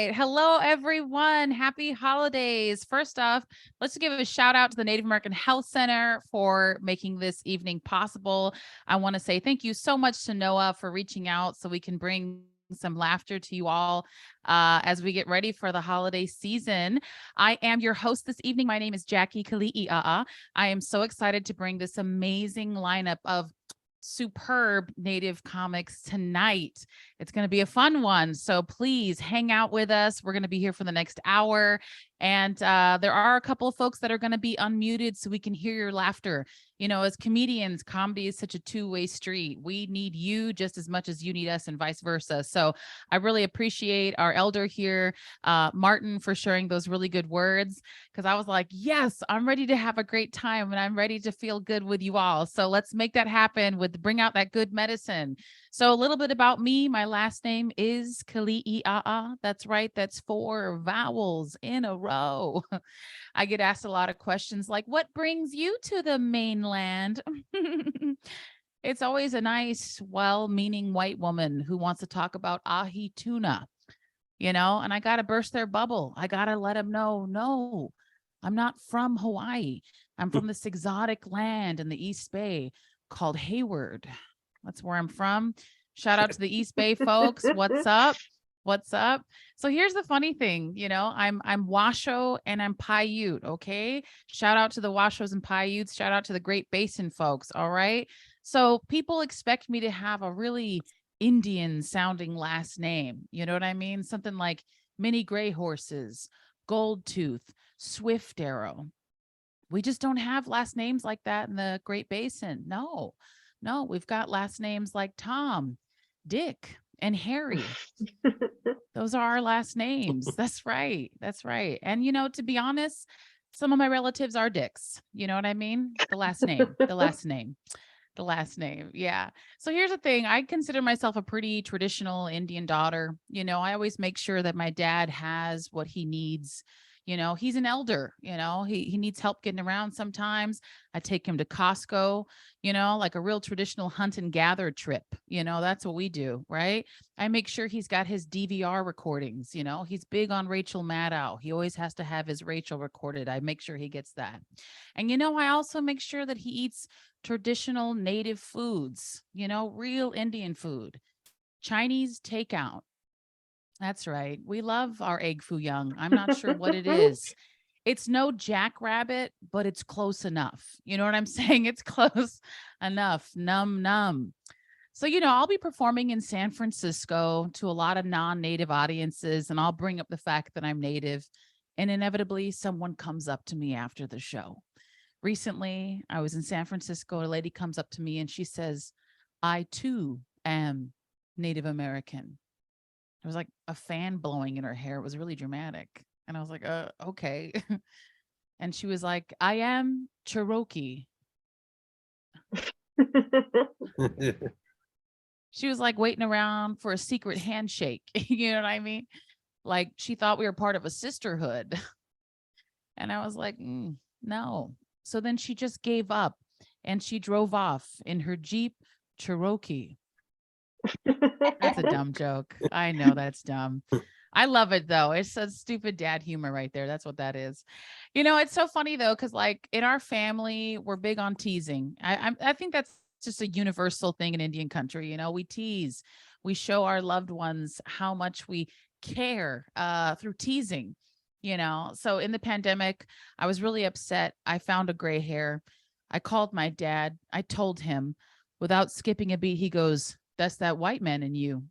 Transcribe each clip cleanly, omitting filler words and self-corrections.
Hello, everyone. Happy holidays. First off, let's give a shout out to the Native American Health Center for making this evening possible. I want to say thank you so much to Noah for reaching out so we can bring some laughter to you all as we get ready for the holiday season. I am your host this evening. My name is Jackie Keliiaa. I am so excited to bring this amazing lineup of superb Native comics tonight. It's going to be a fun one. So please hang out with us. We're going to be here for the next hour. And there are a couple of folks that are going to be unmuted so we can hear your laughter. You know, as comedians, comedy is such a two-way street. We need you just as much as you need us and vice versa. So I really appreciate our elder here, Martin, for sharing those really good words, because I was like, yes, I'm ready to have a great time and I'm ready to feel good with you all. So let's make that happen with bring out that good medicine. So a little bit about me. My last name is Keliiaa. That's right. That's 4 vowels in a row. I get asked a lot of questions like, what brings you to the mainland? It's always a nice, well-meaning white woman who wants to talk about ahi tuna, you know, and I got to burst their bubble. I got to let them know, no, I'm not from Hawaii. I'm from this exotic land in the East Bay called Hayward. That's where I'm from. Shout out to the East Bay folks. What's up? What's up? So here's the funny thing, you know, I'm Washoe and I'm Paiute, okay? Shout out to the Washoes and Paiutes. Shout out to the Great Basin folks, all right? So people expect me to have a really Indian sounding last name. You know what I mean? Something like Mini Gray Horses, Gold Tooth, Swift Arrow. We just don't have last names like that in the Great Basin. No, we've got last names like Tom, Dick, and Harry. Those are our last names. That's right. That's right. And, you know, to be honest, some of my relatives are Dicks. You know what I mean? The last name, the last name. The last name. Yeah. So here's the thing. I consider myself a pretty traditional Indian daughter. You know, I always make sure that my dad has what he needs. You know, he's an elder, you know, he needs help getting around sometimes. I take him to Costco, you know, like a real traditional hunt and gather trip. You know, that's what we do, right? I make sure he's got his DVR recordings. You know, he's big on Rachel Maddow. He always has to have his Rachel recorded. I make sure he gets that. And, you know, I also make sure that he eats traditional native foods, you know, real Indian food, Chinese takeout. That's right. We love our egg foo young. I'm not sure what it is. It's no jackrabbit, but it's close enough. You know what I'm saying? It's close enough. Num num. So, you know, I'll be performing in San Francisco to a lot of non-native audiences, and I'll bring up the fact that I'm native, and inevitably someone comes up to me after the show. Recently, I was in San Francisco. A lady comes up to me and she says, I too am Native American. There was like a fan blowing in her hair. It was really dramatic. And I was like, okay. And she was like, I am Cherokee. She was like waiting around for a secret handshake. You know what I mean? Like she thought we were part of a sisterhood. And I was like, no. So then she just gave up and she drove off in her Jeep Cherokee. That's a dumb joke. I know that's dumb. I love it though. It's a stupid dad humor right there. That's what that is. You know, it's so funny though, because like in our family, we're big on teasing. I think that's just a universal thing in Indian country. You know, we tease, we show our loved ones how much we care through teasing. You know, so in the pandemic, I was really upset. I found a gray hair. I called my dad. I told him without skipping a beat, he goes, that's that white man in you.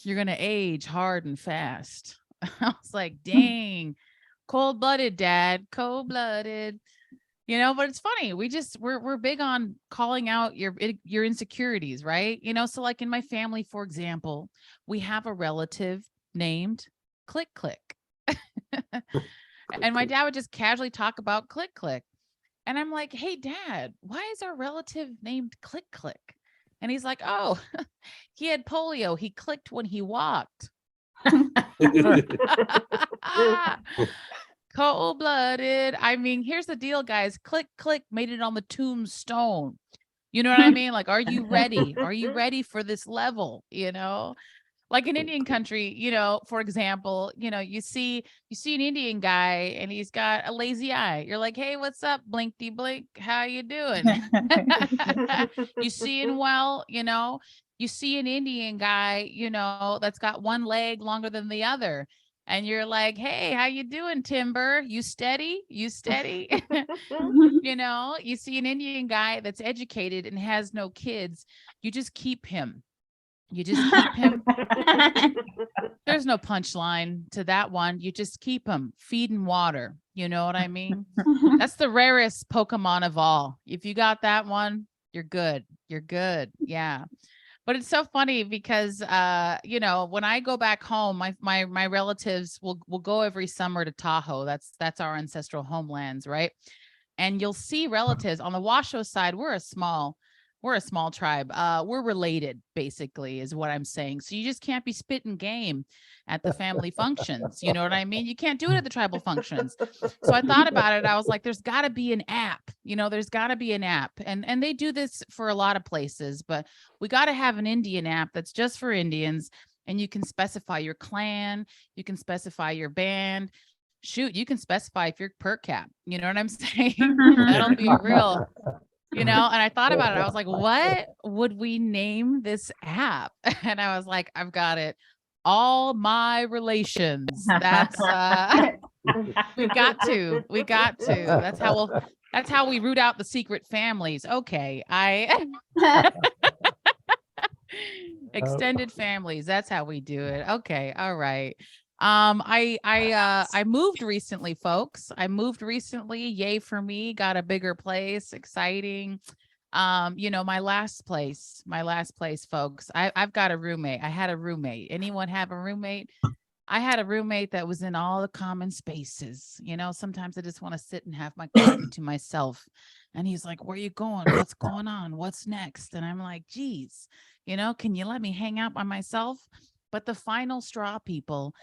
You're going to age hard and fast. I was like, dang, cold-blooded, dad, cold-blooded. You know, but it's funny. We're big on calling out your insecurities, right? You know, so like in my family, for example, we have a relative named Click Click. And my dad would just casually talk about Click Click. And I'm like, hey, Dad, why is our relative named Click Click? And he's like, oh, he had polio. He clicked when he walked. Cold-blooded. I mean, here's the deal, guys. Click Click made it on the tombstone. You know what I mean? Like, are you ready? Are you ready for this level? You know? like in Indian country, for example, you see an Indian guy and he's got a lazy eye. You're like, hey, what's up, blinky blink? How you doing? You seeing well, you see an Indian guy, that's got one leg longer than the other. And you're like, hey, how you doing, Timber? You steady? You steady? You see an Indian guy that's educated and has no kids. You just keep him. You just keep him. There's no punchline to that one. You just keep him, feed and water. You know what I mean? That's the rarest Pokemon of all. If you got that one, you're good. You're good. Yeah. But it's so funny because, when I go back home, my relatives will go every summer to Tahoe. That's our ancestral homelands, right? And you'll see relatives on the Washoe side. We're a small tribe. We're related, basically, is what I'm saying. So you just can't be spitting game at the family functions. You know what I mean? You can't do it at the tribal functions. So I thought about it. I was like, there's got to be an app. There's got to be an app. And they do this for a lot of places, but we got to have an Indian app that's just for Indians. And you can specify your clan. You can specify your band. Shoot, you can specify if you're per cap. You know what I'm saying? That'll be real. And I thought about it. I was like, what would we name this app? And I was like, I've got it. All my relations. That's we got to. That's how we root out the secret families. Okay. Extended families. That's how we do it. Okay. All right. I moved recently, folks. I moved recently. Yay for me. Got a bigger place. Exciting. My last place, folks. I've got a roommate. I had a roommate. Anyone have a roommate? I had a roommate that was in all the common spaces. Sometimes I just want to sit and have my coffee to myself. And he's like, where you going? What's going on? What's next? And I'm like, geez, can you let me hang out by myself? But the final straw, people,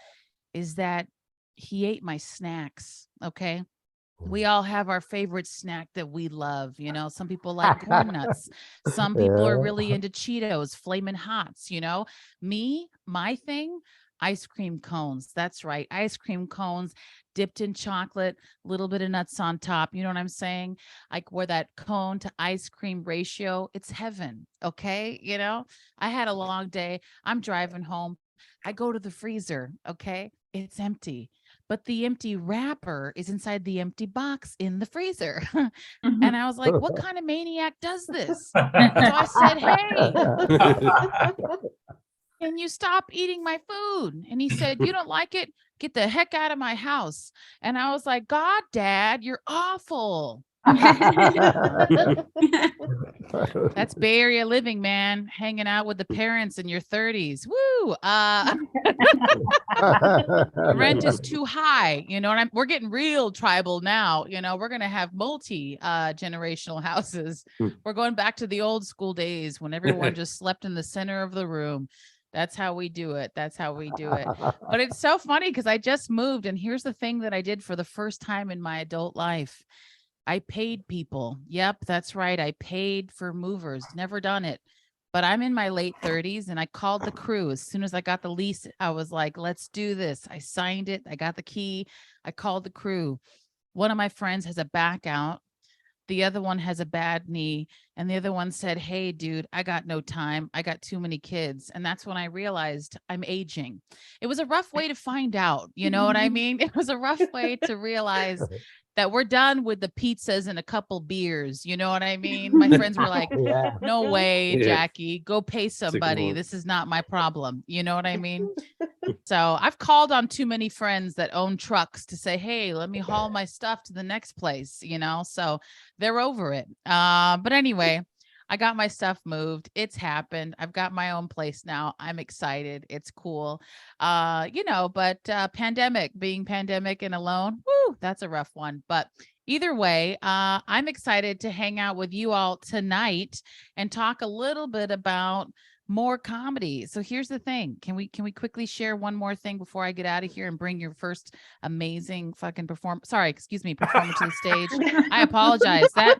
is that he ate my snacks. Okay. We all have our favorite snack that we love. Some people like corn nuts. Some people are really into Cheetos, Flamin' Hots. My thing, ice cream cones. That's right. Ice cream cones dipped in chocolate, little bit of nuts on top. You know what I'm saying? Like where that cone to ice cream ratio, it's heaven. Okay. I had a long day. I'm driving home. I go to the freezer. Okay. It's empty, but the empty wrapper is inside the empty box in the freezer. And I was like, what kind of maniac does this? So I said, hey, can you stop eating my food? And he said, you don't like it? Get the heck out of my house. And I was like, God, Dad, you're awful. That's Bay Area living, man. Hanging out with the parents in your 30s. Woo. Rent is too high, and we're getting real tribal now. We're going to have multi-generational houses. We're going back to the old school days when everyone just slept in the center of the room. That's how we do it. But it's so funny because I just moved. And here's the thing that I did for the first time in my adult life. I paid people. Yep, that's right. I paid for movers. Never done it. But I'm in my late 30s and I called the crew. As soon as I got the lease, I was like, let's do this. I signed it. I got the key. I called the crew. One of my friends has a back out. The other one has a bad knee. And the other one said, hey, dude, I got no time. I got too many kids. And that's when I realized I'm aging. It was a rough way to find out. You know what I mean? It was a rough way to realize that we're done with the pizzas and a couple beers. You know what I mean? My friends were like, no way, Jackie, go pay somebody. This is not my problem. You know what I mean? So I've called on too many friends that own trucks to say, hey, let me haul my stuff to the next place, so they're over it. But anyway, I got my stuff moved. It's happened. I've got my own place now. I'm excited. It's cool. But being pandemic and alone, woo, that's a rough one. But either way, I'm excited to hang out with you all tonight and talk a little bit about more comedy. So here's the thing. Can we quickly share one more thing before I get out of here and bring your first amazing fucking performer to the stage? I apologize. That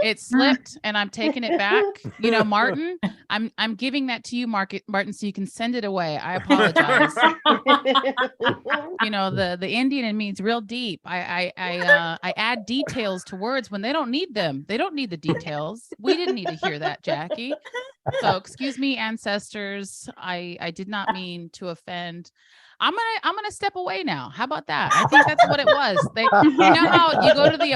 it slipped and I'm taking it back. You know, Martin, I'm giving that to you, Martin, so you can send it away. I apologize. You know, the Indian in me is real deep. I add details to words when they don't need them. They don't need the details. We didn't need to hear that, Jackie. So excuse me, ancestors. I did not mean to offend. I'm gonna step away now. How about that? I think that's what it was. You know how you go to the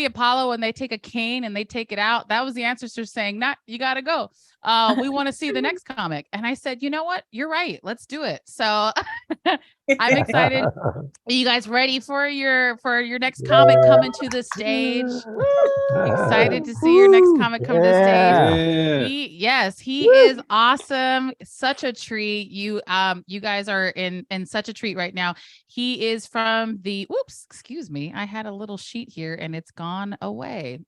Apollo and they take a cane and they take it out. That was the ancestors saying, "Not, you gotta go. We want to see the next comic." And I said, you know what? You're right. Let's do it. So I'm excited. Are you guys ready for your next comic coming to the stage? Excited to see your next comic come to the stage. He is awesome. Such a treat. You guys are in such a treat right now. He is from the excuse me. I had a little sheet here and it's gone away.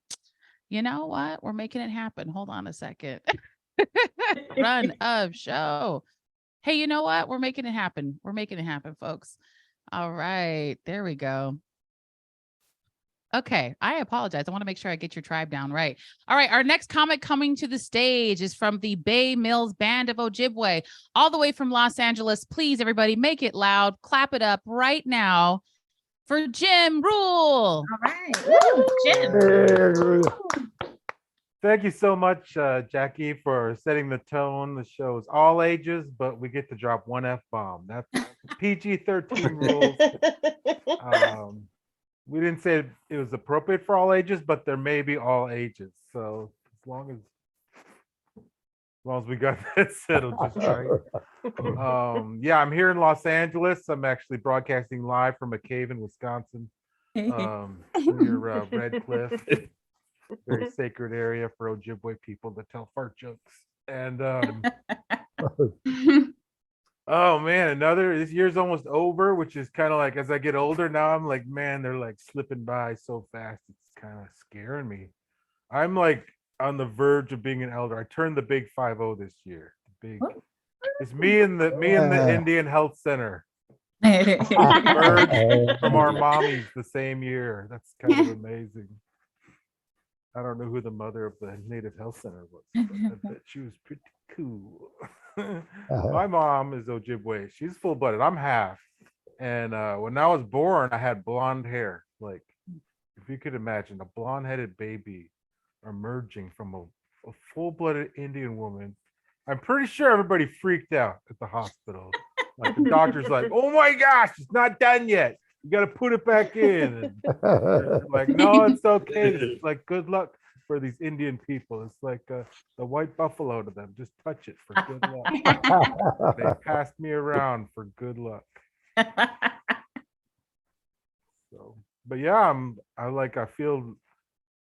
You know what? We're making it happen. Hold on a second. Run of show. Hey, you know what? We're making it happen. We're making it happen, folks. All right. There we go. Okay, I apologize. I want to make sure I get your tribe down right. All right, our next comic coming to the stage is from the Bay Mills Band of Ojibwe, all the way from Los Angeles. Please, everybody, make it loud. Clap it up right now for Jim Ruel. All right. Woo, Jim. Thank you so much, Jackie, for setting the tone. The show is all ages, but we get to drop one F-bomb. That's PG-13 rules. We didn't say it was appropriate for all ages, but there may be all ages. So as long as we got that settled just right. Yeah, I'm here in Los Angeles. I'm actually broadcasting live from a cave in Wisconsin, near Red Cliff. Very sacred area for Ojibwe people to tell fart jokes. And oh man, this year's almost over, which is kind of like, as I get older now, I'm like, man, they're like slipping by so fast. It's kind of scaring me. I'm like on the verge of being an elder. I turned the big 5-0 this year. It's me and the Indian Health Center. Merged from our mommies the same year. That's kind of amazing. I don't know who the mother of the Native Health Center was, but I bet she was pretty cool. My mom is Ojibwe. She's full-blooded. I'm half. And when I was born, I had blonde hair. Like, if you could imagine, a blonde-headed baby emerging from a full-blooded Indian woman. I'm pretty sure everybody freaked out at the hospital. Like, the doctor's like, oh my gosh, it's not done yet. You got to put it back in. And like, no, it's okay. It's like, good luck for these Indian people. It's like the white buffalo to them. Just touch it for good luck. They passed me around for good luck. So, but yeah, I feel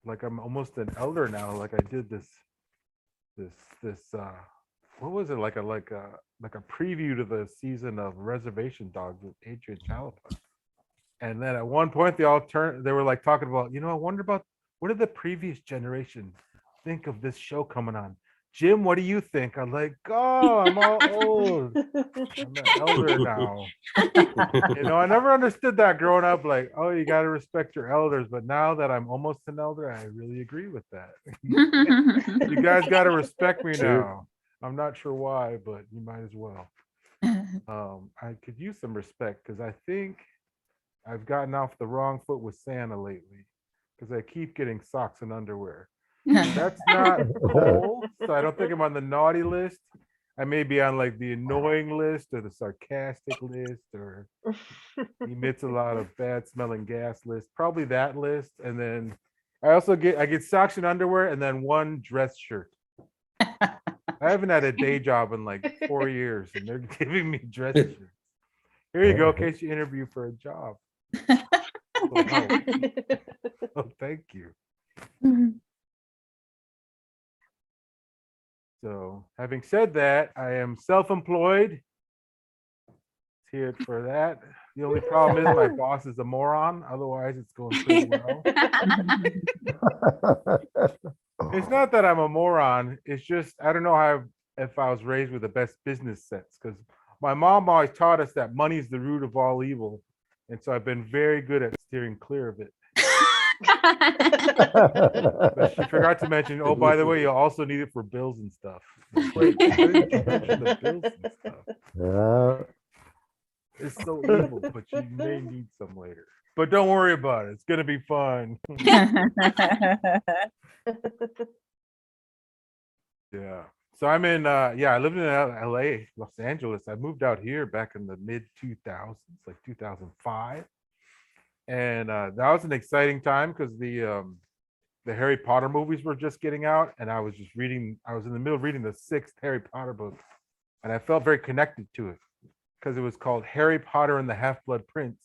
like I'm almost an elder now. Like I did this what was it, like a preview to the season of Reservation Dogs with Adrianne Chalepah. And then at one point they were like talking about, I wonder about what did the previous generation think of this show coming on? Jim, what do you think? I'm like, oh, I'm all old. I'm an elder now. I never understood that growing up, like, oh, you got to respect your elders. But now that I'm almost an elder, I really agree with that. You guys got to respect me now. I'm not sure why, but you might as well. I could use some respect because I think I've gotten off the wrong foot with Santa lately because I keep getting socks and underwear. That's not cool. So I don't think I'm on the naughty list. I may be on like the annoying list or the sarcastic list or emits a lot of bad smelling gas list. Probably that list. And then I get socks and underwear and then one dress shirt. I haven't had a day job in like 4 years and they're giving me dress shirts. Here you go, in case you interview for a job. Oh, thank you. So having said that, I am self-employed. Let's hear it for that. The only problem is my boss is a moron. Otherwise, it's going pretty well. It's not that I'm a moron. It's just, I don't know how if I was raised with the best business sense, because my mom always taught us that money is the root of all evil. And so I've been very good at steering clear of it. But she forgot to mention, oh, by the way, you'll also need it for bills and stuff. Wait, why didn't you mention the bills and stuff? Yeah. It's so evil, but you may need some later. But don't worry about it. It's gonna be fun. Yeah. So I'm in I lived in LA, Los Angeles. I moved out here back in the mid 2000s, like 2005. And that was an exciting time because the Harry Potter movies were just getting out, and I was in the middle of reading the 6th Harry Potter book, and I felt very connected to it because it was called Harry Potter and the Half-Blood Prince.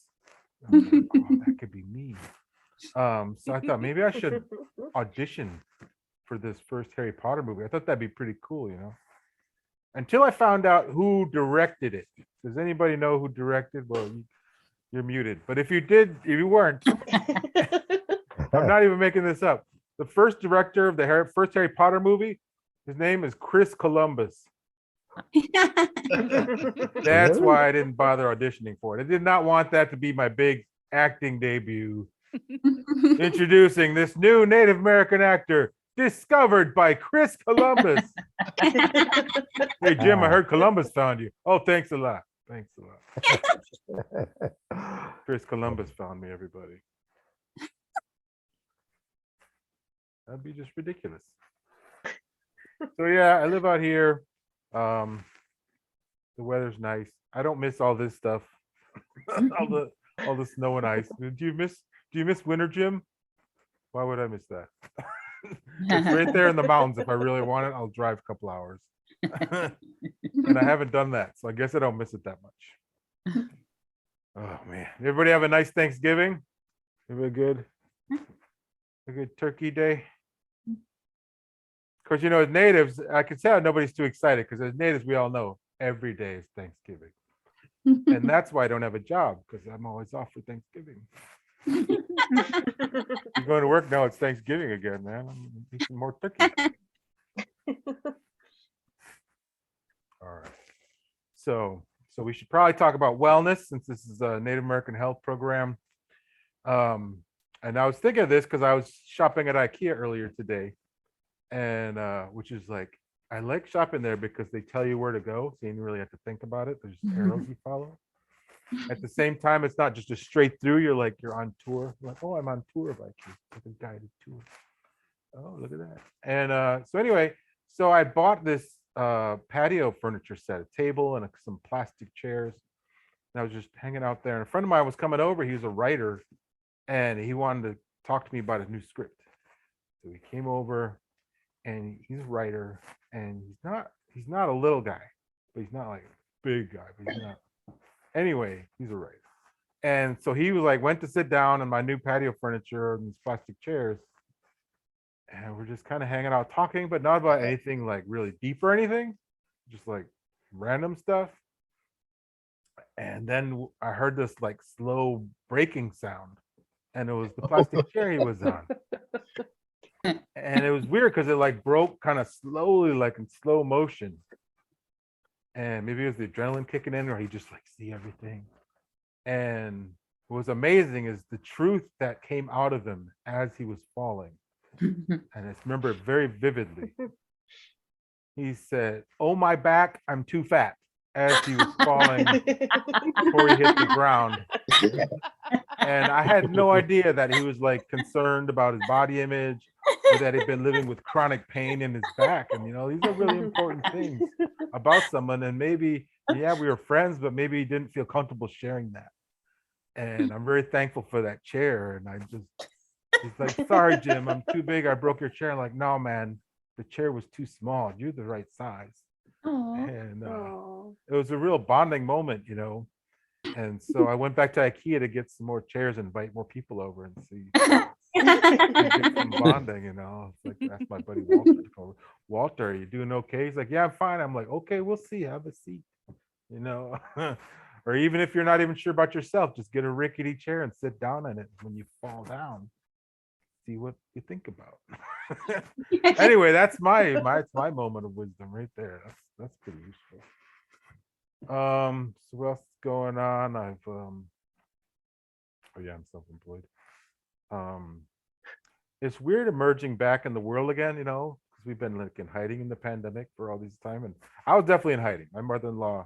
And I was like, oh, that could be me. So I thought maybe I should audition for this first Harry Potter movie. I thought that'd be pretty cool, until I found out who directed it. Does anybody know who directed? Well, you're muted. But if you weren't, I'm not even making this up. The first director of the first Harry Potter movie, his name is Chris Columbus. That's why I didn't bother auditioning for it. I did not want that to be my big acting debut. Introducing this new Native American actor, discovered by Chris Columbus. Hey, Jim, I heard Columbus found you. Oh, thanks a lot. Thanks a lot. Chris Columbus found me, everybody. That'd be just ridiculous. So yeah, I live out here. The weather's nice. I don't miss all this stuff. all the snow and ice. Do you miss winter, Jim? Why would I miss that? It's right there in the mountains. If I really want it, I'll drive a couple hours. And I haven't done that, so I guess I don't miss it that much. Oh man. Everybody have a nice Thanksgiving? Everybody good? A good turkey day? Of course, as natives, I can say how nobody's too excited because as natives, we all know every day is Thanksgiving. And that's why I don't have a job, because I'm always off for Thanksgiving. You're going to work now, it's Thanksgiving again, man. I'm eating more turkey. All right. So we should probably talk about wellness, since this is a Native American health program. And I was thinking of this because I was shopping at IKEA earlier today. And which is like, I like shopping there because they tell you where to go, so you don't really have to think about it. There's arrows you follow. At the same time, it's not just a straight through. You're on tour. You're like, oh, I'm on tour of IKEA, like a guided tour. Oh, look at that. And so anyway, so I bought this patio furniture set, a table and some plastic chairs. And I was just hanging out there. And a friend of mine was coming over. He was a writer, and he wanted to talk to me about his new script. So he came over. And he's a writer, and he's not a little guy, but he's not like a big guy, but he's not. Anyway, he's a writer. And so he was like, went to sit down in my new patio furniture and these plastic chairs. And we're just kind of hanging out talking, but not about anything like really deep or anything, just like random stuff. And then I heard this like slow breaking sound, and it was the plastic chair he was on. And it was weird because it like broke kind of slowly, like in slow motion. And maybe it was the adrenaline kicking in, or he just like see everything. And what was amazing is the truth that came out of him as he was falling. And I remember it very vividly. He said, "Oh, my back, I'm too fat," as he was falling before he hit the ground. And I had no idea that he was like concerned about his body image, or that he'd been living with chronic pain in his back. And these are really important things about someone. And maybe, yeah, we were friends, but maybe he didn't feel comfortable sharing that. And I'm very thankful for that chair. And he's like, "Sorry, Jim, I'm too big. I broke your chair." I'm like, "No, man, the chair was too small. You're the right size." And it was a real bonding moment, And so I went back to IKEA to get some more chairs and invite more people over and see. Get some bonding, It's like, that's my buddy Walter to come over. "Walter, are you doing okay?" He's like, "Yeah, I'm fine." I'm like, "Okay, we'll see. Have a seat." Or even if you're not even sure about yourself, just get a rickety chair and sit down in it when you fall down. see what you think about. Anyway, that's my moment of wisdom right there. That's pretty useful. So what else is going on? Oh yeah, I'm self-employed. It's weird emerging back in the world again, because we've been like in hiding in the pandemic for all this time, and I was definitely in hiding. My mother-in-law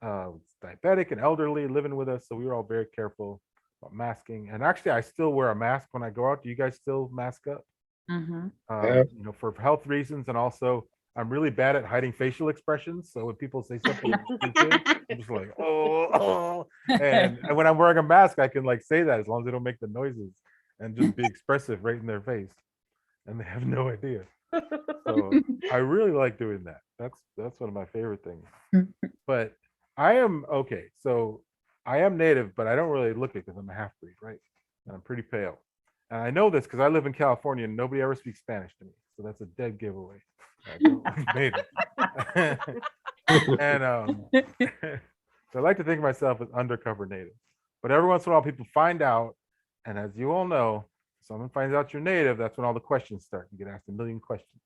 was diabetic and elderly, living with us, so we were all very careful about masking. And actually, I still wear a mask when I go out. Do you guys still mask up? For health reasons, and also I'm really bad at hiding facial expressions. So when people say something stupid, I'm just like, oh. And when I'm wearing a mask, I can like say that as long as they don't make the noises and just be expressive right in their face, and they have no idea. So I really like doing that. That's one of my favorite things. But I am okay. So I am native, but I don't really look it because I'm a half breed, right? And I'm pretty pale. And I know this because I live in California and nobody ever speaks Spanish to me. So that's a dead giveaway. I don't look native. And so I like to think of myself as undercover native. But every once in a while, people find out. And as you all know, someone finds out you're native, that's when all the questions start. You get asked a million questions.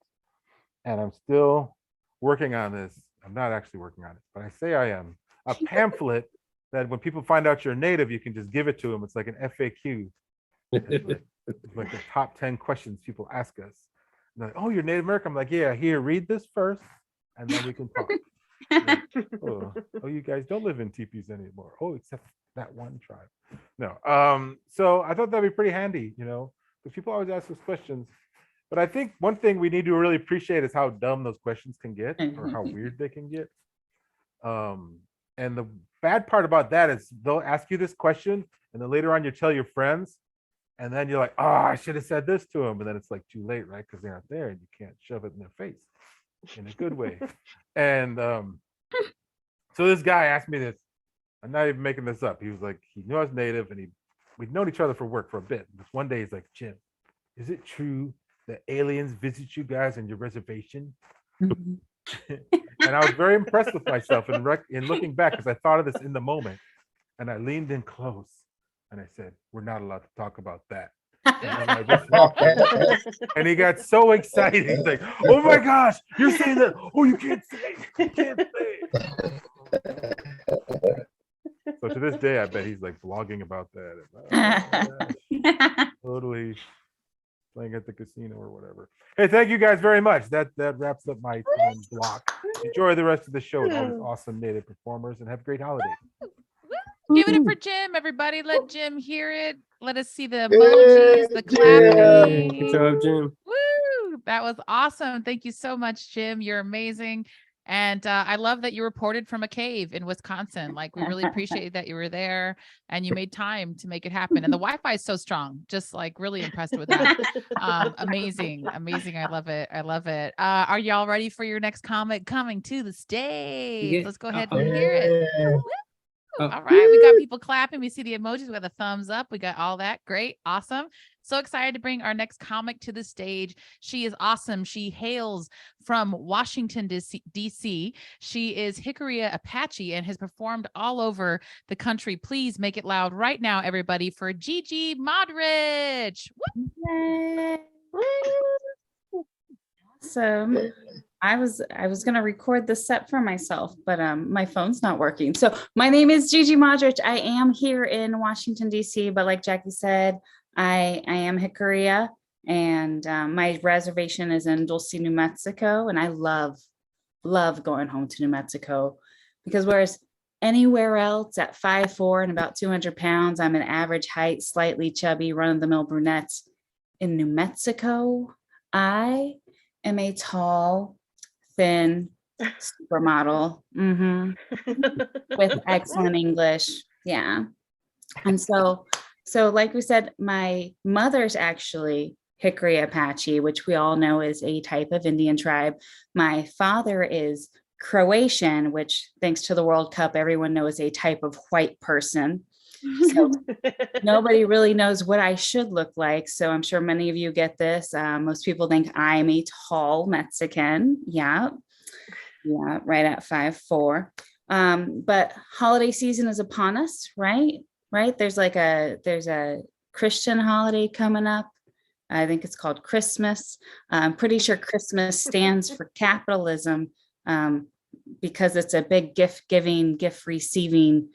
And I'm still working on this. I'm not actually working on it, but I say I am. A pamphlet that when people find out you're native, you can just give it to them. It's like an FAQ. It's like the top 10 questions people ask us. And they're like, oh, you're Native American. I'm like, yeah, here, read this first, and then we can talk. Like, oh, you guys don't live in teepees anymore. Oh, except that one tribe. No. So I thought that'd be pretty handy, because people always ask us questions. But I think one thing we need to really appreciate is how dumb those questions can get, or how weird they can get. And the bad part about that is they'll ask you this question, and then later on you tell your friends, and then you're like, oh, I should have said this to them. And then it's like too late, right? Because they aren't there and you can't shove it in their face in a good way. And so this guy asked me this. I'm not even making this up. He was like, he knew I was native, and we'd known each other for work for a bit. But one day he's like, Jim, is it true that aliens visit you guys on your reservation? And I was very impressed with myself in looking back, because I thought of this in the moment. And I leaned in close and I said, we're not allowed to talk about that. And then I just walked away. And he got so excited. He's like, oh my gosh, you're saying that. Oh, you can't say it. You can't say it. So to this day, I bet he's like blogging about that. Totally playing at the casino or whatever. Hey, thank you guys very much. That wraps up my time block. Enjoy the rest of the show with all these awesome native performers, and have a great holiday. Give it up for Jim, everybody. Let Jim hear it. Let us see the emojis, the clapping. Good job, Jim. Woo! That was awesome. Thank you so much, Jim. You're amazing. And I love that you reported from a cave in Wisconsin. Like, we really appreciate that you were there and you made time to make it happen. And the Wi-Fi is so strong. Just like really impressed with that. Amazing. Amazing. I love it. I love it. Are y'all ready for your next comic coming to the stage? Yeah. Let's go ahead and hear it. All right, we got people clapping. We see the emojis. We got the thumbs up. We got all that. Great. Awesome. So excited to bring our next comic to the stage. She is awesome. She hails from Washington, D.C. She is Keliiaa Apache and has performed all over the country. Please make it loud right now, everybody, for Gigi Modrich. Awesome. I was going to record this set for myself, but my phone's not working. So my name is Gigi Modrich. I am here in Washington, D.C., but like Jackie said, I am Keliiaa, and my reservation is in Dulce, New Mexico, and I love going home to New Mexico, because whereas anywhere else at 5'4" and about 200 pounds, I'm an average height, slightly chubby, run-of-the-mill brunette. In New Mexico, I am a tall, thin supermodel with excellent English. Yeah. And so like we said, my mother's actually Keliiaa Apache, which we all know is a type of Indian tribe. My father is Croatian, which thanks to the World Cup, everyone knows a type of white person. So nobody really knows what I should look like. So I'm sure many of you get this. Most people think I'm a tall Mexican. Yeah, right at 5'4". But holiday season is upon us, right? There's a Christian holiday coming up I think it's called Christmas. I'm pretty sure Christmas stands for capitalism, because it's a big gift giving, gift receiving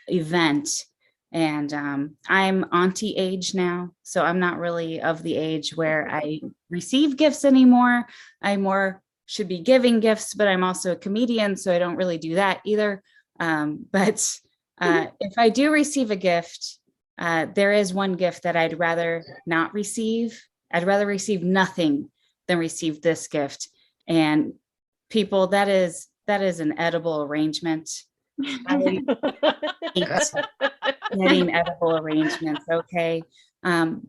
event. And I'm auntie age now, so I'm not really of the age where I receive gifts anymore. I more should be giving gifts, but I'm also a comedian, so I don't really do that either. But if I do receive a gift, there is one gift that I'd rather not receive. I'd rather receive nothing than receive this gift. And people, that is an edible arrangement. I hate getting edible arrangements, okay?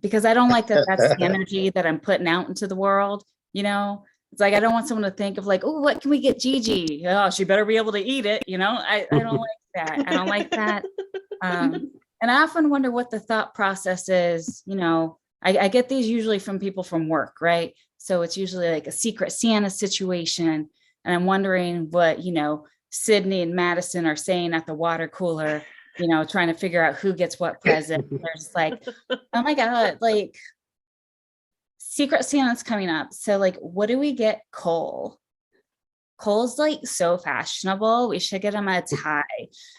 Because I don't like that that's the energy that I'm putting out into the world, you know? It's like, I don't want someone to think of like, oh, what can we get Gigi? Oh, she better be able to eat it, you know? I don't like that. I don't like that. And I often wonder what the thought process is, you know? I get these usually from people from work, right? So it's usually like a secret Santa situation. And I'm wondering what, you know, Sydney and Madison are saying at the water cooler, you know, trying to figure out who gets what present. They're just like, oh my God, like Secret Santa's coming up. So like, what do we get Cole? Cole's like so fashionable. We should get him a tie.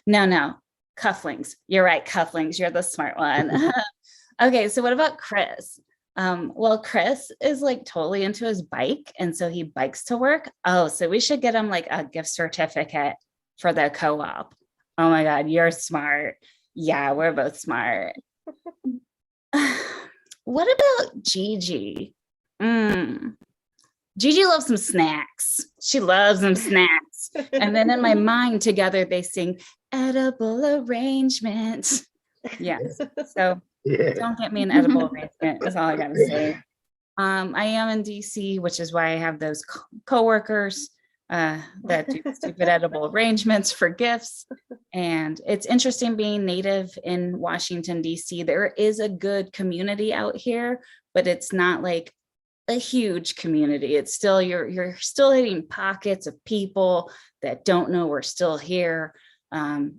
No, cufflinks. You're right, cufflinks. You're the smart one. Okay, so what about Chris? Well, Chris is like totally into his bike, and so he bikes to work. Oh, so we should get him like a gift certificate for the co-op. Oh my God, you're smart. Yeah, we're both smart. What about Gigi? Gigi loves some snacks. She loves some snacks. And then in my mind together, they sing edible arrangement. Yes. So don't get me an edible arrangement. That's all I got to say. I am in DC, which is why I have those coworkers that do stupid edible arrangements for gifts. And it's interesting being native in Washington, DC. There is a good community out here, but it's not like a huge community. It's still, you're still hitting pockets of people that don't know we're still here.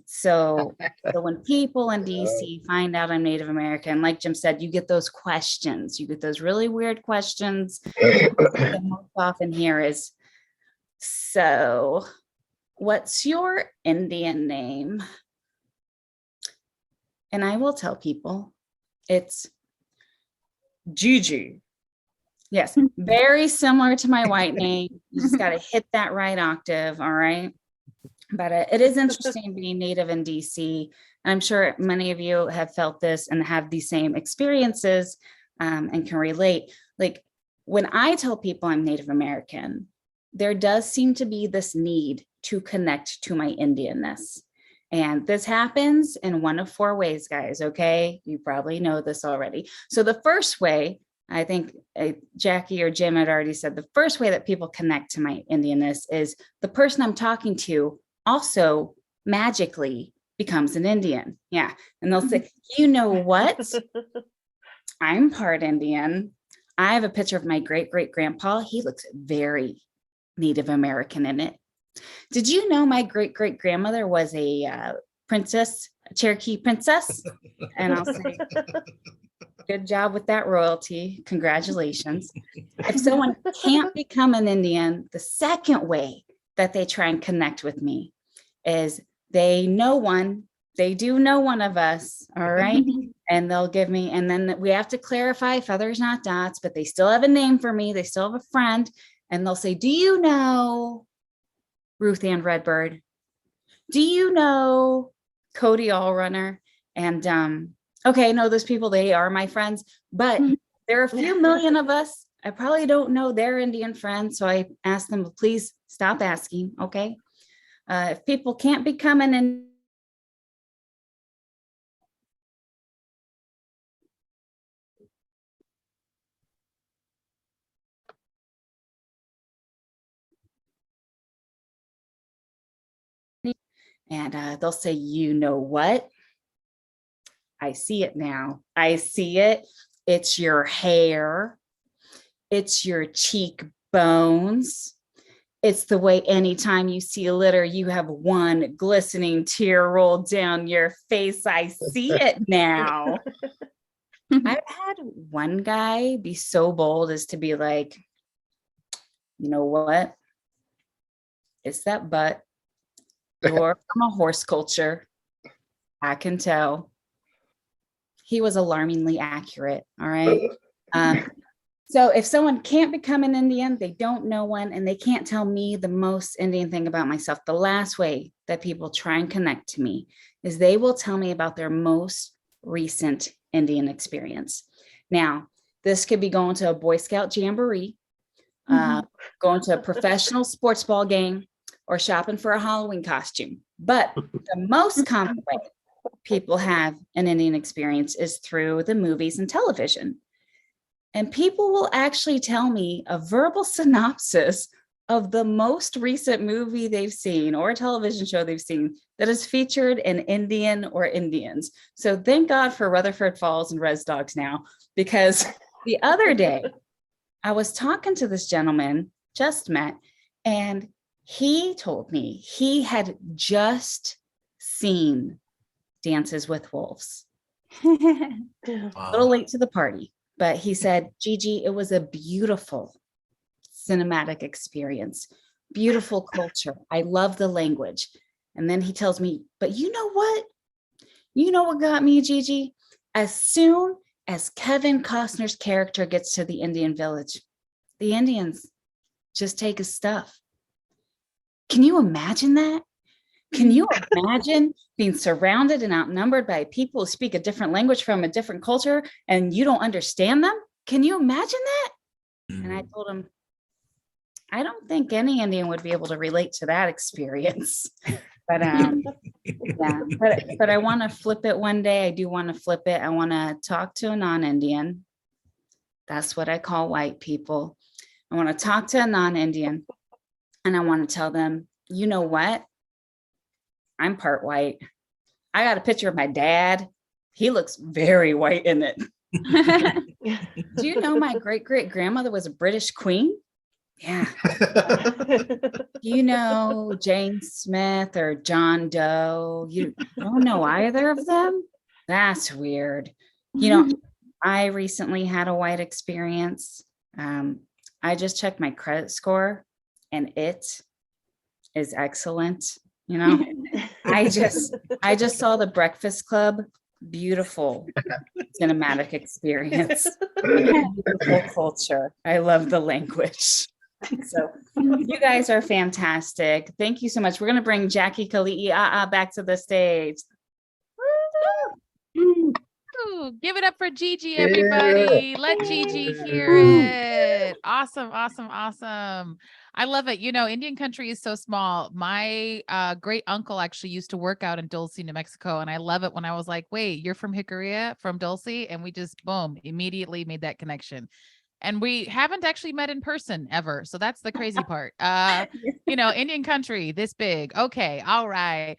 So when people in DC find out I'm Native American, like Jim said, you get those questions, you get those really weird questions. The most often here is, so what's your Indian name? And I will tell people it's Gigi. Yes, very similar to my white name. You just got to hit that right octave. All right. But it is interesting being native in DC. I'm sure many of you have felt this and have the same experiences and can relate. Like when I tell people I'm Native American, there does seem to be this need to connect to my Indianness. And this happens in one of four ways, guys, okay? You probably know this already. So the first way, I think Jackie or Jim had already said, the first way that people connect to my Indianness is the person I'm talking to also magically becomes an Indian. Yeah. And they'll say, you know what? I'm part Indian. I have a picture of my great-great-grandpa. He looks very Native American in it. Did you know my great-great-grandmother was a princess, a Cherokee princess? And I'll say, good job with that royalty. Congratulations. If someone can't become an Indian, the second way that they try and connect with me is they do know one of us, all right? And they'll give me, and then we have to clarify feathers, not dots, but they still have a name for me. They still have a friend. And they'll say, do you know Ruth Ann Redbird? Do you know Cody Allrunner? And okay, no, those people, they are my friends, but there are a few million of us. I probably don't know their Indian friends. So I asked them to please stop asking, okay? If people can't become an Indian, and they'll say, you know what? I see it now. I see it. It's your hair. It's your cheekbones. It's the way anytime you see a litter, you have one glistening tear roll down your face. I see it now. I've had one guy be so bold as to be like, you know what? It's that butt. You're from a horse culture. I can tell. He was alarmingly accurate. All right. So if someone can't become an Indian, they don't know one, and they can't tell me the most Indian thing about myself. The last way that people try and connect to me is they will tell me about their most recent Indian experience. Now, this could be going to a Boy Scout jamboree, going to a professional sports ball game, or shopping for a Halloween costume. But the most common way people have an Indian experience is through the movies and television. And people will actually tell me a verbal synopsis of the most recent movie they've seen or a television show they've seen that has featured an Indian or Indians. So thank God for Rutherford Falls and Res Dogs now, because the other day I was talking to this gentleman, just met, and he told me he had just seen Dances with Wolves. A little late to the party. But he said, Gigi, it was a beautiful cinematic experience, beautiful culture. I love the language. And then he tells me, but you know what? You know what got me, Gigi? As soon as Kevin Costner's character gets to the Indian village, the Indians just take his stuff. Can you imagine that? Can you imagine being surrounded and outnumbered by people who speak a different language from a different culture and you don't understand them? Can you imagine that? And I told him, I don't think any Indian would be able to relate to that experience. But yeah, but I want to flip it one day. I do want to flip it. I want to talk to a non-Indian. That's what I call white people. I want to talk to a non-Indian and I want to tell them, you know what? I'm part white. I got a picture of my dad. He looks very white in it. Do you know my great-great-grandmother was a British queen? Yeah. You know Jane Smith or John Doe? You don't know either of them? That's weird. You know, I recently had a white experience. I just checked my credit score and it is excellent. You know, I just saw The Breakfast Club. Beautiful cinematic experience. Beautiful culture. I love the language. So you guys are fantastic. Thank you so much. We're going to bring Jackie Keliiaa back to the stage. Ooh, give it up for Gigi, everybody. Let Gigi hear it. Awesome, awesome, awesome. I love it. You know, Indian country is so small. My great uncle actually used to work out in Dulce, New Mexico. And I love it when I was like, wait, you're from Hickory, from Dulce? And we just, boom, immediately made that connection. And we haven't actually met in person ever. So that's the crazy part. You know, Indian country this big. Okay. All right.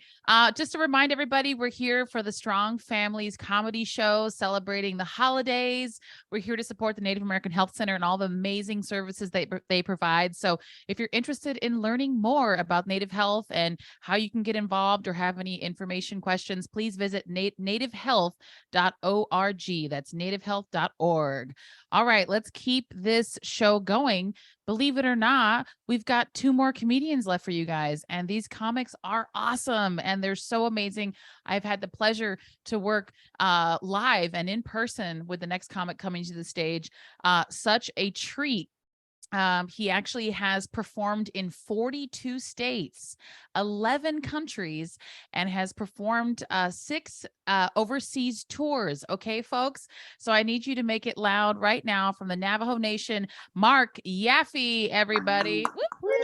Just to remind everybody, we're here for the Strong Families comedy show celebrating the holidays. We're here to support the Native American Health Center and all the amazing services they provide. So if you're interested in learning more about Native health and how you can get involved or have any information questions, please visit nativehealth.org. That's nativehealth.org. All right, let's keep this show going. Believe it or not, we've got 2 more comedians left for you guys, and these comics are awesome and they're so amazing. I've had the pleasure to work live and in person with the next comic coming to the stage. Such a treat. He actually has performed in 42 states, 11 countries, and has performed 6 overseas tours. Okay, folks? So I need you to make it loud right now from the Navajo Nation. Marc Yaffee, everybody.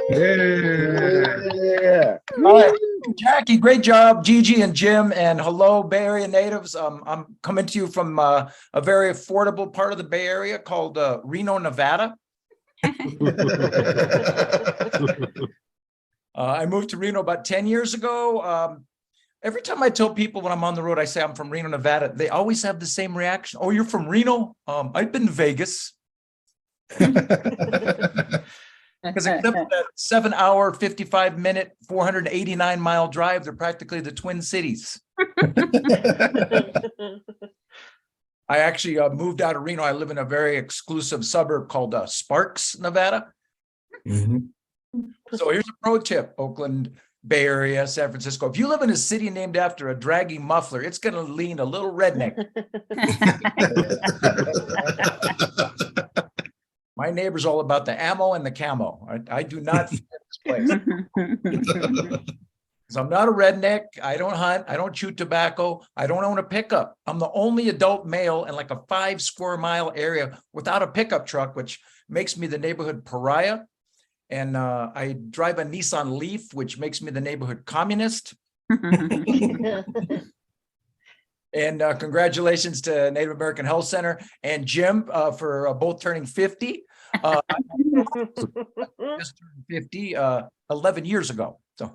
Yeah. All right. Jackie, great job. Gigi and Jim, and hello, Bay Area natives. I'm coming to you from a very affordable part of the Bay Area called Reno, Nevada. I moved to Reno about 10 years ago. Every time I tell people when I'm on the road, I say I'm from Reno, Nevada, they always have the same reaction. Oh, you're from Reno? I've been to Vegas. Because except for that 7-hour, 55-minute, 489-mile drive, they're practically the Twin Cities. I actually moved out of Reno. I live in a very exclusive suburb called Sparks, Nevada. Mhm. So here's a pro tip, Oakland, Bay Area, San Francisco. If you live in a city named after a dragging muffler, it's going to lean a little redneck. My neighbor's all about the ammo and the camo. I do not fit this place. So I'm not a redneck. I don't hunt. I don't chew tobacco. I don't own a pickup. I'm the only adult male in like a 5 square mile area without a pickup truck, which makes me the neighborhood pariah. And I drive a Nissan Leaf, which makes me the neighborhood communist. And congratulations to Native American Health Center and Jim for both turning 50. I just turned 50 11 years ago. So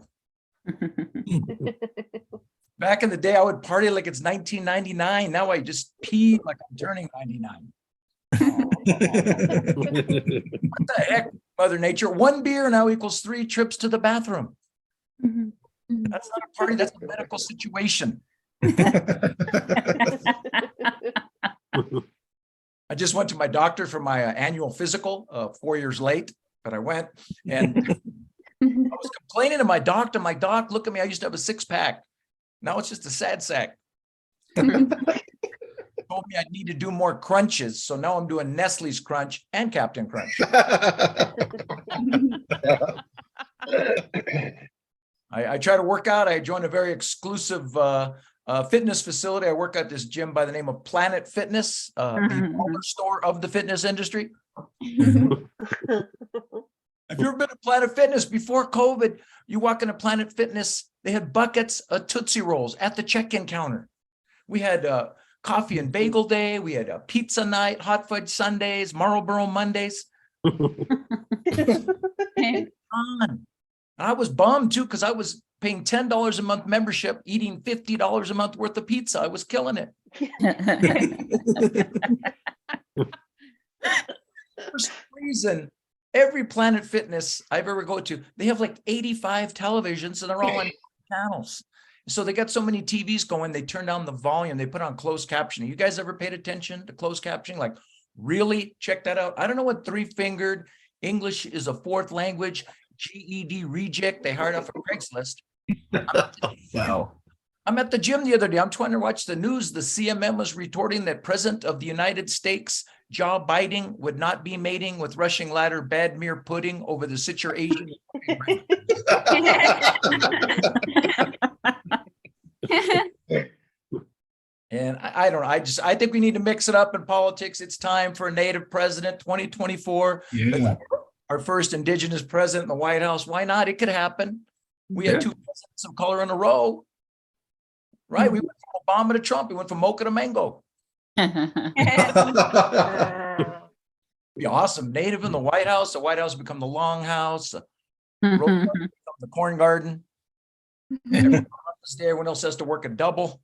back in the day, I would party like it's 1999. Now I just pee like I'm turning 99. What the heck, Mother Nature? 1 beer now equals 3 trips to the bathroom. That's not a party, that's a medical situation. I just went to my doctor for my annual physical 4 years late, but I went and I was complaining to my doctor. My doc, look at me, I used to have a 6-pack. Now it's just a sad sack. Told me I need to do more crunches. So now I'm doing Nestle's Crunch and Captain Crunch. I try to work out. I joined a very exclusive fitness facility. I work at this gym by the name of Planet Fitness, the dollar store of the fitness industry. Have you ever been to Planet Fitness? Before COVID, you walk into Planet Fitness, they had buckets of Tootsie Rolls at the check-in counter. We had coffee and bagel day. We had a pizza night, hot fudge Sundays, Marlboro Mondays. I was bummed too, because I was paying $10 a month membership, eating $50 a month worth of pizza. I was killing it. For some reason, every Planet Fitness I've ever go to, they have like 85 televisions and they're all on channels. So they got so many TVs going, they turn down the volume, they put on closed captioning. You guys ever paid attention to closed captioning? Like, really? Check that out. I don't know what 3-fingered English is a 4th language, GED reject they hired off of Craigslist. Wow. I'm at the gym the other day. I'm trying to watch the news. The CMM was retorting that President of the United States, jaw biting, would not be mating with rushing ladder badmere pudding over the situation. And I don't know. I think we need to mix it up in politics. It's time for a native president, 2024. Yeah. Our first indigenous president in the White House. Why not? It could happen. We had 2 presidents of color in a row. Right? We went from Obama to Trump. We went from mocha to mango. Be awesome. Native in the White House. The White House become the Long House. The Corn Garden. Everyone else has to work a double.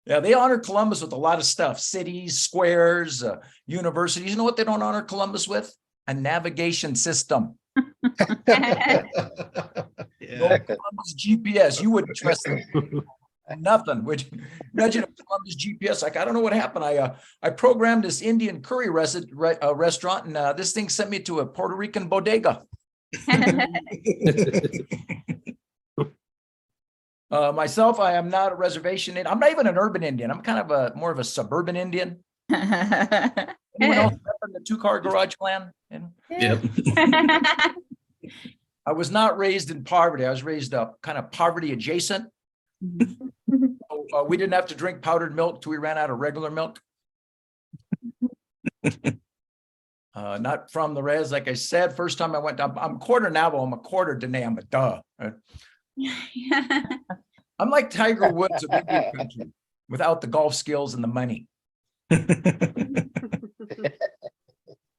Yeah, they honor Columbus with a lot of stuff. Cities, squares, universities. You know what they don't honor Columbus with? A navigation system. No Columbus GPS. You wouldn't trust them. Nothing. Would you imagine a Columbus GPS? Like, I don't know what happened. I programmed this Indian curry restaurant, and this thing sent me to a Puerto Rican bodega. Myself, I am not a reservation. I'm not even an urban Indian. I'm kind of more of a suburban Indian. Anyone else in the 2-car garage clan? Yep. I was not raised in poverty. I was raised kind of poverty adjacent. So, we didn't have to drink powdered milk till we ran out of regular milk. Not from the res, like I said. First time I went, I'm quarter Navajo. I'm a quarter Dene. I'm a duh. I'm like Tiger Woods of Indian country without the golf skills and the money.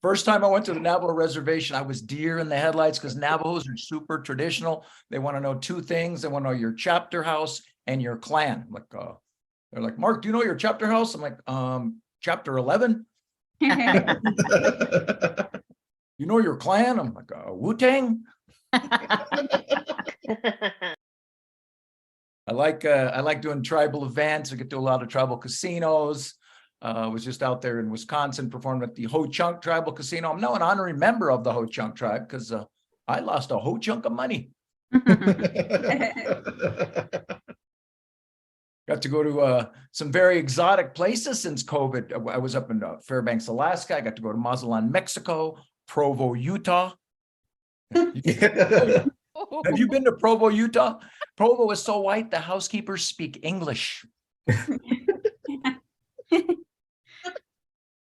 First time I went to the Navajo reservation, I was deer in the headlights because Navajos are super traditional. They want to know 2 things. They want to know your chapter house and your clan. Like, they're like, Mark, do you know your chapter house? I'm like, chapter 11. You know your clan? I'm like, Wu-Tang. I like doing tribal events. I get to a lot of tribal casinos. Was just out there in Wisconsin, performed at the Ho Chunk Tribal Casino. I'm now an honorary member of the Ho Chunk tribe because I lost a whole chunk of money. Got to go to some very exotic places since COVID. I was up in Fairbanks, Alaska. I got to go to Mazatlan, Mexico, Provo, Utah. Have you been to Provo, Utah? Provo is so white, the housekeepers speak English.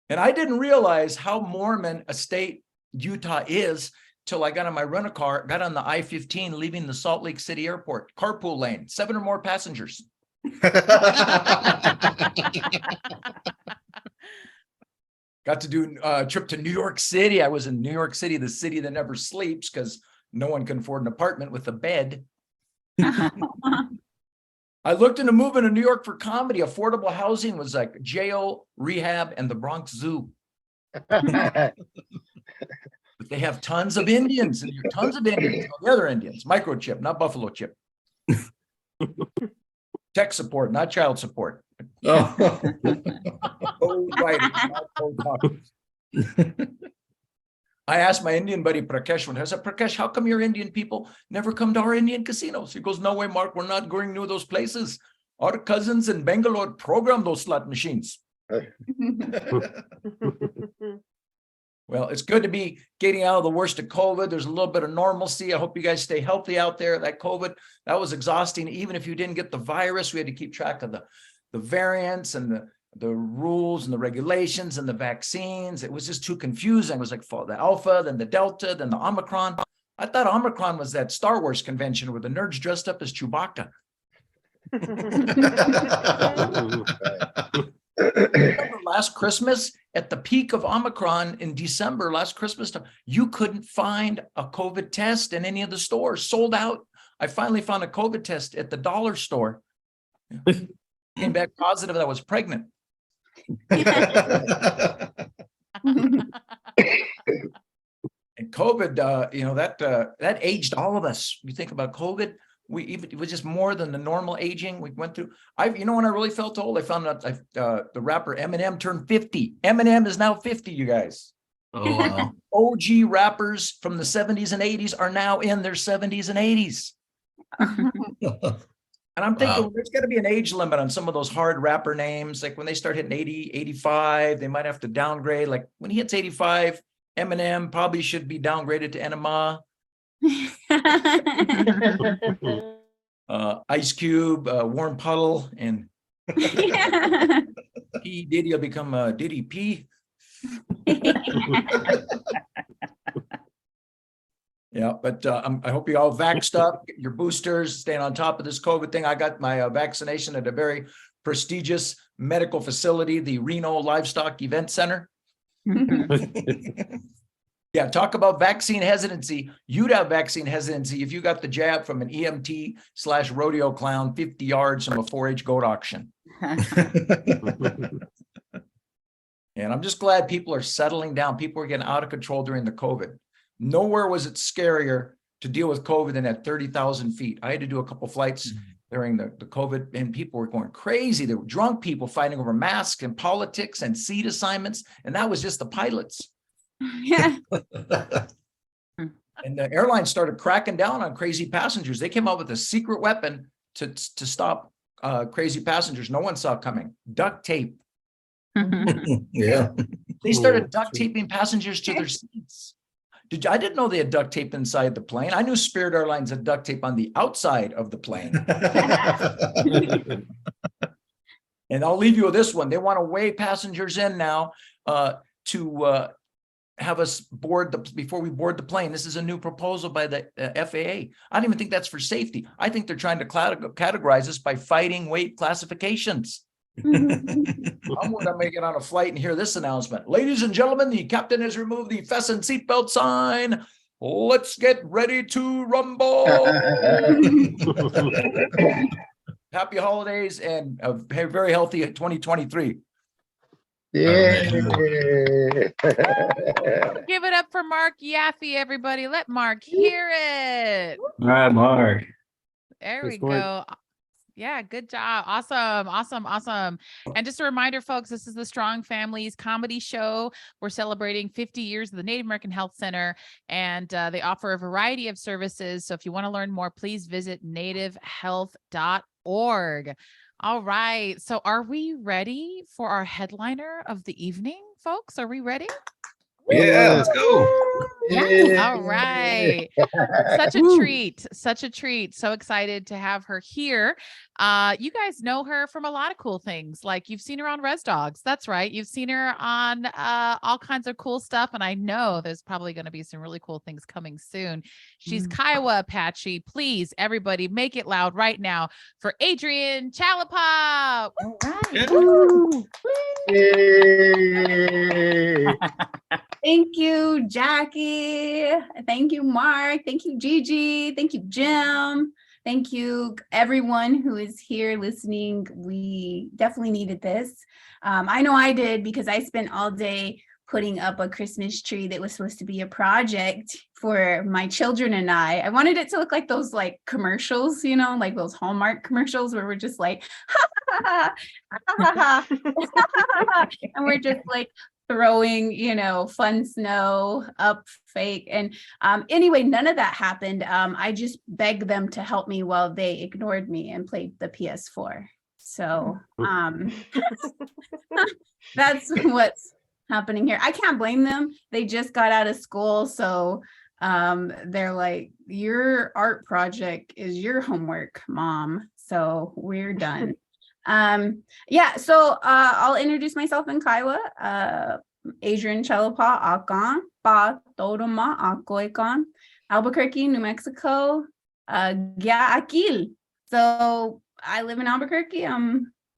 And I didn't realize how Mormon a state Utah is till I got on my rental car, got on the I-15 leaving the Salt Lake City airport, carpool lane, 7 or more passengers. Got to do a trip to New York City. I was in New York City, the city that never sleeps because no one can afford an apartment with a bed. I looked into moving to New York for comedy. Affordable housing was like jail, rehab, and the Bronx Zoo. But they have tons of Indians, and tons of Indians. The other Indians, microchip, not buffalo chip. Tech support, not child support. Oh. Oh, right. I asked my Indian buddy Prakesh one. I said, Prakesh, how come your Indian people never come to our Indian casinos? He goes, no way, Mark. We're not going to those places. Our cousins in Bangalore program those slot machines. Well, it's good to be getting out of the worst of COVID. There's a little bit of normalcy. I hope you guys stay healthy out there. That COVID, that was exhausting. Even if you didn't get the virus, we had to keep track of the variants and the rules and the regulations and the vaccines. It was just too confusing. It was like the Alpha, then the Delta, then the Omicron. I thought Omicron was that Star Wars convention where the nerds dressed up as Chewbacca. Remember last Christmas at the peak of Omicron in December, last Christmas time, you couldn't find a COVID test in any of the stores, sold out. I finally found a COVID test at the dollar store. Came back positive that I was pregnant. And COVID, that aged all of us. You think about COVID, it was just more than the normal aging we went through. When I really felt old, I found out the rapper Eminem turned 50. Eminem is now 50, you guys. Oh, wow. OG rappers from the 70s and 80s are now in their 70s and 80s. And I'm thinking there's got to be an age limit on some of those hard rapper names. Like when they start hitting 80, 85, they might have to downgrade. Like when he hits 85, Eminem probably should be downgraded to Enema. Ice Cube, Warm Puddle, and P. Diddy will become Diddy P. Yeah, but I hope you all vaxxed up, get your boosters, staying on top of this COVID thing. I got my vaccination at a very prestigious medical facility, the Reno Livestock Event Center. Yeah, talk about vaccine hesitancy. You'd have vaccine hesitancy if you got the jab from an EMT/rodeo clown 50 yards from a 4-H goat auction. And I'm just glad people are settling down. People are getting out of control during the COVID. Nowhere was it scarier to deal with COVID than at 30,000 feet. I had to do a couple flights during the COVID, and people were going crazy. There were drunk people fighting over masks and politics and seat assignments, and that was just the pilots. Yeah. And the airlines started cracking down on crazy passengers. They came out with a secret weapon to stop crazy passengers no one saw coming. Duct tape. Yeah. They started duct taping passengers to their seats. I didn't know they had duct tape inside the plane. I knew Spirit Airlines had duct tape on the outside of the plane. And I'll leave you with this one. They want to weigh passengers in now to have us before we board the plane. This is a new proposal by the FAA. I don't even think that's for safety. I think they're trying to categorize us by fighting weight classifications. I'm going to get on a flight and hear this announcement. Ladies and gentlemen, the captain has removed the fasten seatbelt sign. Let's get ready to rumble. Happy holidays and a very healthy 2023. Yeah. Give it up for Marc Yaffee, everybody. Let Marc hear it. All right, Mark. There we Just going- go. Yeah, good job. Awesome. Awesome. Awesome. And just a reminder, folks, this is the Strong Families comedy show. We're celebrating 50 years of the Native American Health Center, and they offer a variety of services. So if you want to learn more, please visit nativehealth.org. All right. So are we ready for our headliner of the evening, folks? Are we ready? Yeah, let's go. All right. Such a treat. Such a treat. So excited to have her here. You guys know her from a lot of cool things. Like you've seen her on Res Dogs. That's right. You've seen her on all kinds of cool stuff. And I know there's probably going to be some really cool things coming soon. She's Keliiaa Apache. Please, everybody, make it loud right now for Adrianne Chalepah. All right. Yay. Thank you, Jackie. Thank you, Marc. Thank you, Gigi. Thank you, Jim. Thank you, everyone who is here listening. We definitely needed this. I know I did, because I spent all day putting up a Christmas tree that was supposed to be a project for my children and I. I wanted it to look like those like commercials, you know, like those Hallmark commercials where we're just like, ha ha ha ha ha ha, and we're just like throwing, you know, fun snow up fake. And anyway, none of that happened. I just begged them to help me while they ignored me and played the PS4. So that's what's happening here. I can't blame them. They just got out of school. So they're like, your art project is your homework, Mom. So we're done. Yeah, so I'll introduce myself in Keliiaa. Adrianne Chalepah Akan, Pa Todoma Akoikan, Albuquerque, New Mexico. Akil. So I live in Albuquerque.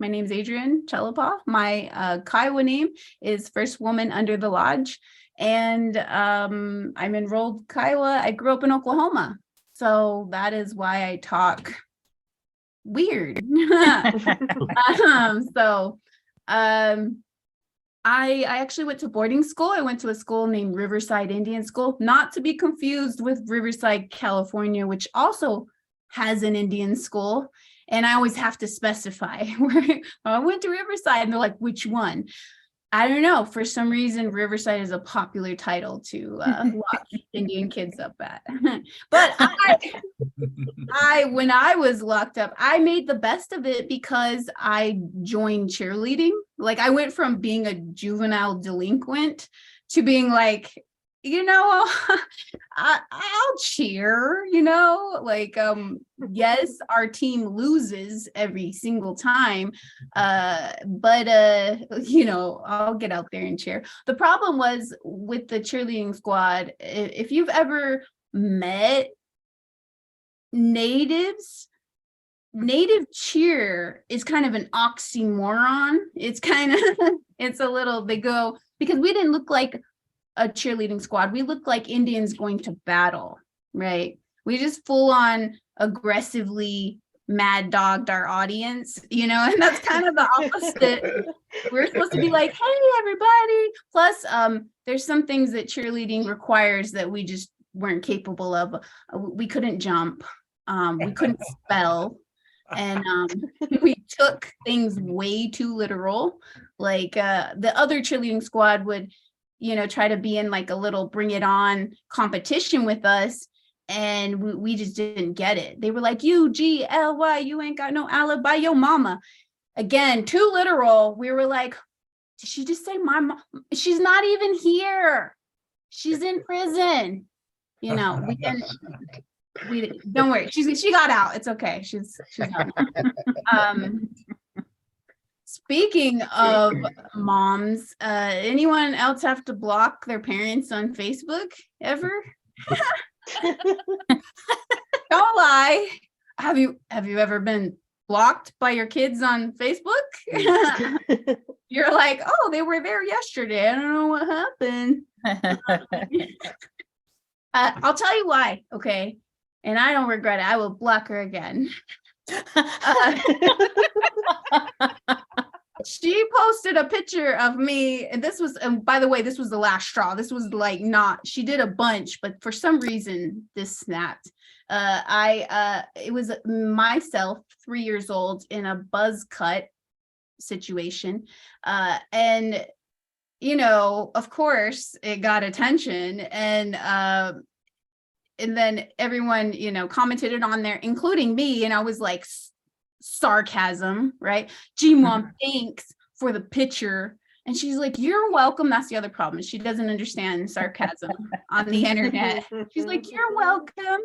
My name's Adrianne Chalepah. My Keliiaa name is First Woman Under the Lodge. And I'm enrolled Keliiaa. I grew up in Oklahoma. So that is why I talk weird. I actually went to boarding school. I went to a school named Riverside Indian School, not to be confused with Riverside, California, which also has an Indian school. And I always have to specify where I went to Riverside, and they're like, which one? I don't know. For some reason, Riverside is a popular title to lock Indian kids up at. But when I was locked up, I made the best of it because I joined cheerleading. Like I went from being a juvenile delinquent to being like, you know, I'll cheer, you know, like, yes, our team loses every single time, but you know, I'll get out there and cheer. The problem was with the cheerleading squad, if you've ever met natives, native cheer is kind of an oxymoron. It's kind of, it's a little, they go, because we didn't look like a cheerleading squad. We look like Indians going to battle, right? We just full on aggressively mad dogged our audience, you know, and that's kind of the opposite. We're supposed to be like, hey, everybody. Plus, there's some things that cheerleading requires that we just weren't capable of. We couldn't jump. We couldn't spell. And we took things way too literal. Like the other cheerleading squad would, you know, try to be in like a little bring it on competition with us. And we just didn't get it. They were like, UGLY, you ain't got no alibi, your mama. Again, too literal. We were like, did she just say my mom? She's not even here. She's in prison. You know, we don't worry. She got out. It's okay. She's out. Speaking of moms, anyone else have to block their parents on Facebook ever? Don't lie. Have you ever been blocked by your kids on Facebook? You're like, oh, they were there yesterday. I don't know what happened. I'll tell you why, okay? And I don't regret it. I will block her again. She posted a picture of me, and this was, and by the way, this was the last straw. This was like not, she did a bunch, but for some reason this snapped. It was myself, 3 years old, in a buzz cut situation. And you know, of course it got attention, and then everyone, you know, commented it on there, including me. And I was like, sarcasm, right? Gee, mom, thanks for the picture. And she's like, you're welcome. That's the other problem. She doesn't understand sarcasm on the internet. She's like, you're welcome.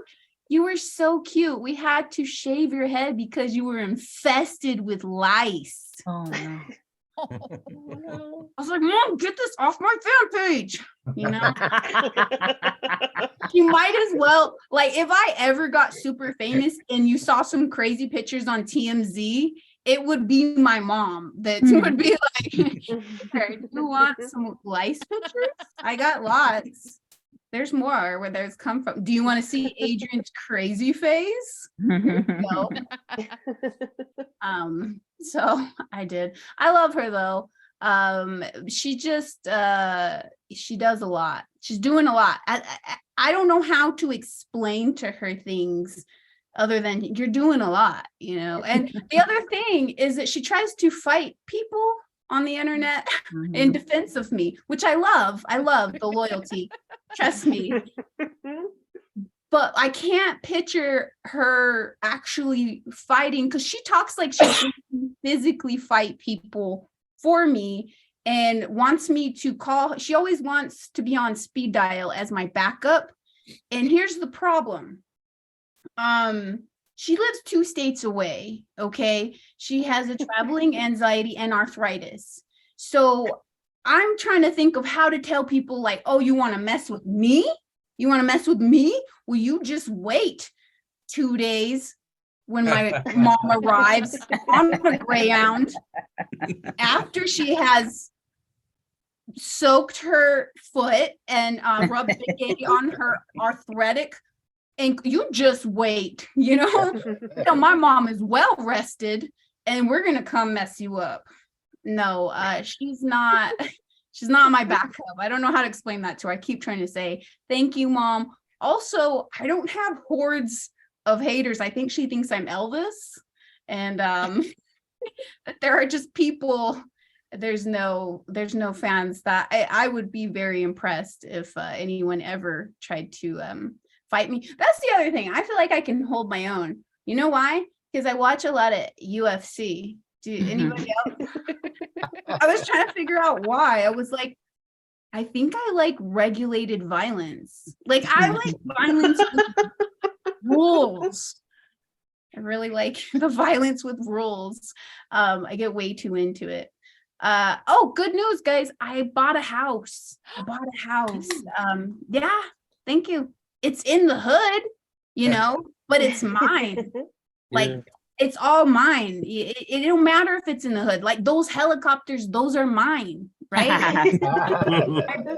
You were so cute. We had to shave your head because you were infested with lice. Oh no. I was like, Mom, get this off my fan page. You know, you might as well, like, if I ever got super famous and you saw some crazy pictures on TMZ, it would be my mom that would be like, "Hey, do you want some lice pictures? I got lots. There's more where those come from. Do you want to see Adrian's crazy face?" No. So I did. I love her though. She just she does a lot. She's doing a lot. I don't know how to explain to her things other than you're doing a lot, you know. And the other thing is that she tries to fight people on the internet in defense of me, which I love. I love the loyalty. Trust me. But I can't picture her actually fighting, because she talks like she can physically fight people for me and wants me to call. She always wants to be on speed dial as my backup. And here's the problem. She lives 2 states away. Okay. She has a traveling anxiety and arthritis. So I'm trying to think of how to tell people, like, oh, you want to mess with me? You want to mess with me? Will you just wait 2 days when my mom arrives on the Greyhound after she has soaked her foot and rubbed Bengay on her arthritic, and you just wait, you know? You know, my mom is well rested and we're going to come mess you up. No, she's not my backup. I don't know how to explain that to her. I keep trying to say, thank you, Mom. Also, I don't have hordes of haters. I think she thinks I'm Elvis. And there are just people, there's no fans. That I would be very impressed if anyone ever tried to fight me. That's the other thing. I feel like I can hold my own. You know why? Because I watch a lot of UFC. Do anybody else? I was trying to figure out why. I was like, I think I like regulated violence. Like, I like violence with rules. I really like the violence with rules. I get way too into it. Oh, good news, guys. I bought a house. Yeah, thank you. It's in the hood, you know, but it's mine. Like, it's all mine. It don't matter if it's in the hood. Like, those helicopters, those are mine, right? I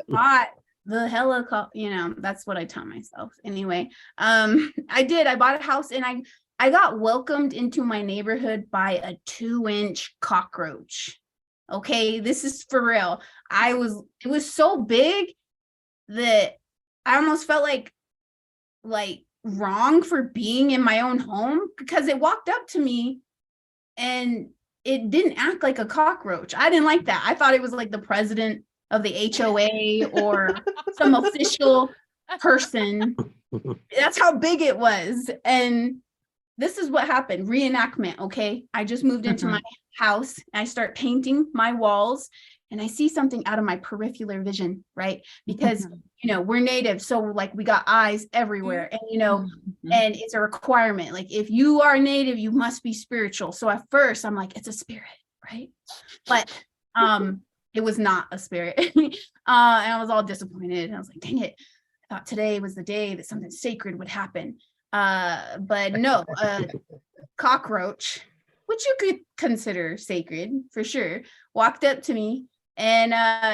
bought the helicopter, you know, that's what I tell myself. Anyway, I bought a house, and I got welcomed into my neighborhood by a 2-inch cockroach. Okay, this is for real. It was so big that I almost felt like wrong for being in my own home, because it walked up to me and it didn't act like a cockroach. I didn't like that. I thought it was like the president of the HOA or some official person. That's how big it was. And this is what happened. Reenactment. Okay. I just moved into my house. And I start painting my walls, and I see something out of my peripheral vision, right? Because, you know, we're native. So like, we got eyes everywhere, and, you know, and it's a requirement. Like, if you are native, you must be spiritual. So at first I'm like, it's a spirit, right? But it was not a spirit. And I was all disappointed. I was like, dang it. I thought today was the day that something sacred would happen. But no, cockroach, which you could consider sacred for sure, walked up to me and,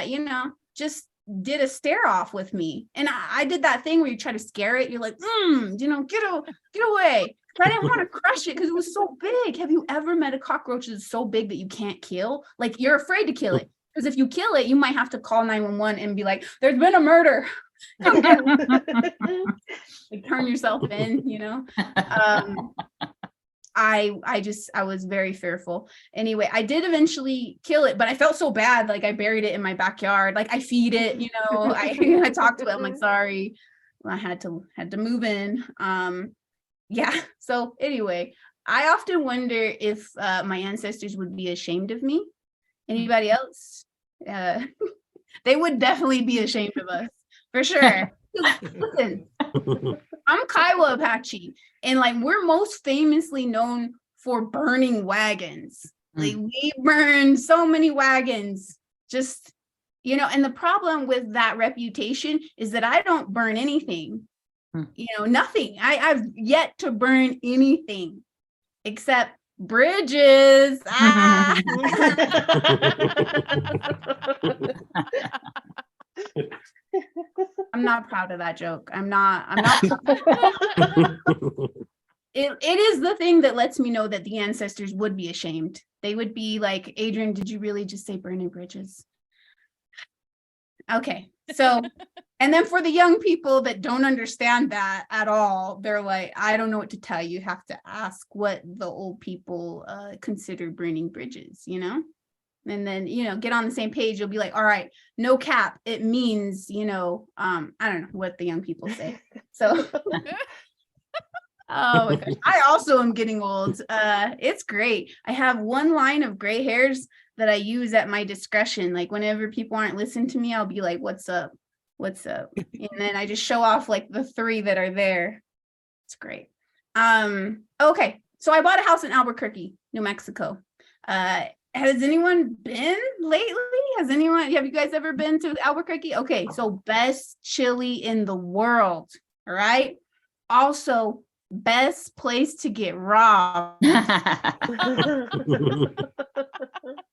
you know, just did a stare off with me. And I did that thing where you try to scare it. You're like, get away. But I didn't want to crush it because it was so big. Have you ever met a cockroach that's so big that you can't kill? Like, you're afraid to kill it. Because if you kill it, you might have to call 911 and be like, there's been a murder. Come get it. Like, turn yourself in, I was very fearful. Anyway, I did eventually kill it, but I felt so bad. Like, I buried it in my backyard. Like, I feed it, I talked to it. I'm like, sorry, I had to move in. Yeah. So anyway, I often wonder if my ancestors would be ashamed of me. Anybody else? They would definitely be ashamed of us, for sure. Listen, I'm Kiowa Apache, and like, we're most famously known for burning wagons. Like, we burned so many wagons, just, and the problem with that reputation is that I don't burn anything, nothing. I've yet to burn anything except bridges. I'm not proud of that joke. I'm not. It is the thing that lets me know that the ancestors would be ashamed. They would be like, Adrianne, did you really just say burning bridges? Okay. So, and then for the young people that don't understand that at all, they're like, I don't know what to tell you. You have to ask what the old people consider burning bridges, and then, get on the same page. You'll be like, all right, no cap. It means, I don't know what the young people say. So, oh my gosh. I also am getting old. It's great. I have one line of gray hairs that I use at my discretion. Like, whenever people aren't listening to me, I'll be like, what's up? What's up? And then I just show off like the 3 that are there. It's great. Okay. So I bought a house in Albuquerque, New Mexico. Has anyone been lately? Have you guys ever been to Albuquerque? Okay. So best chili in the world. All right. Also, best place to get robbed.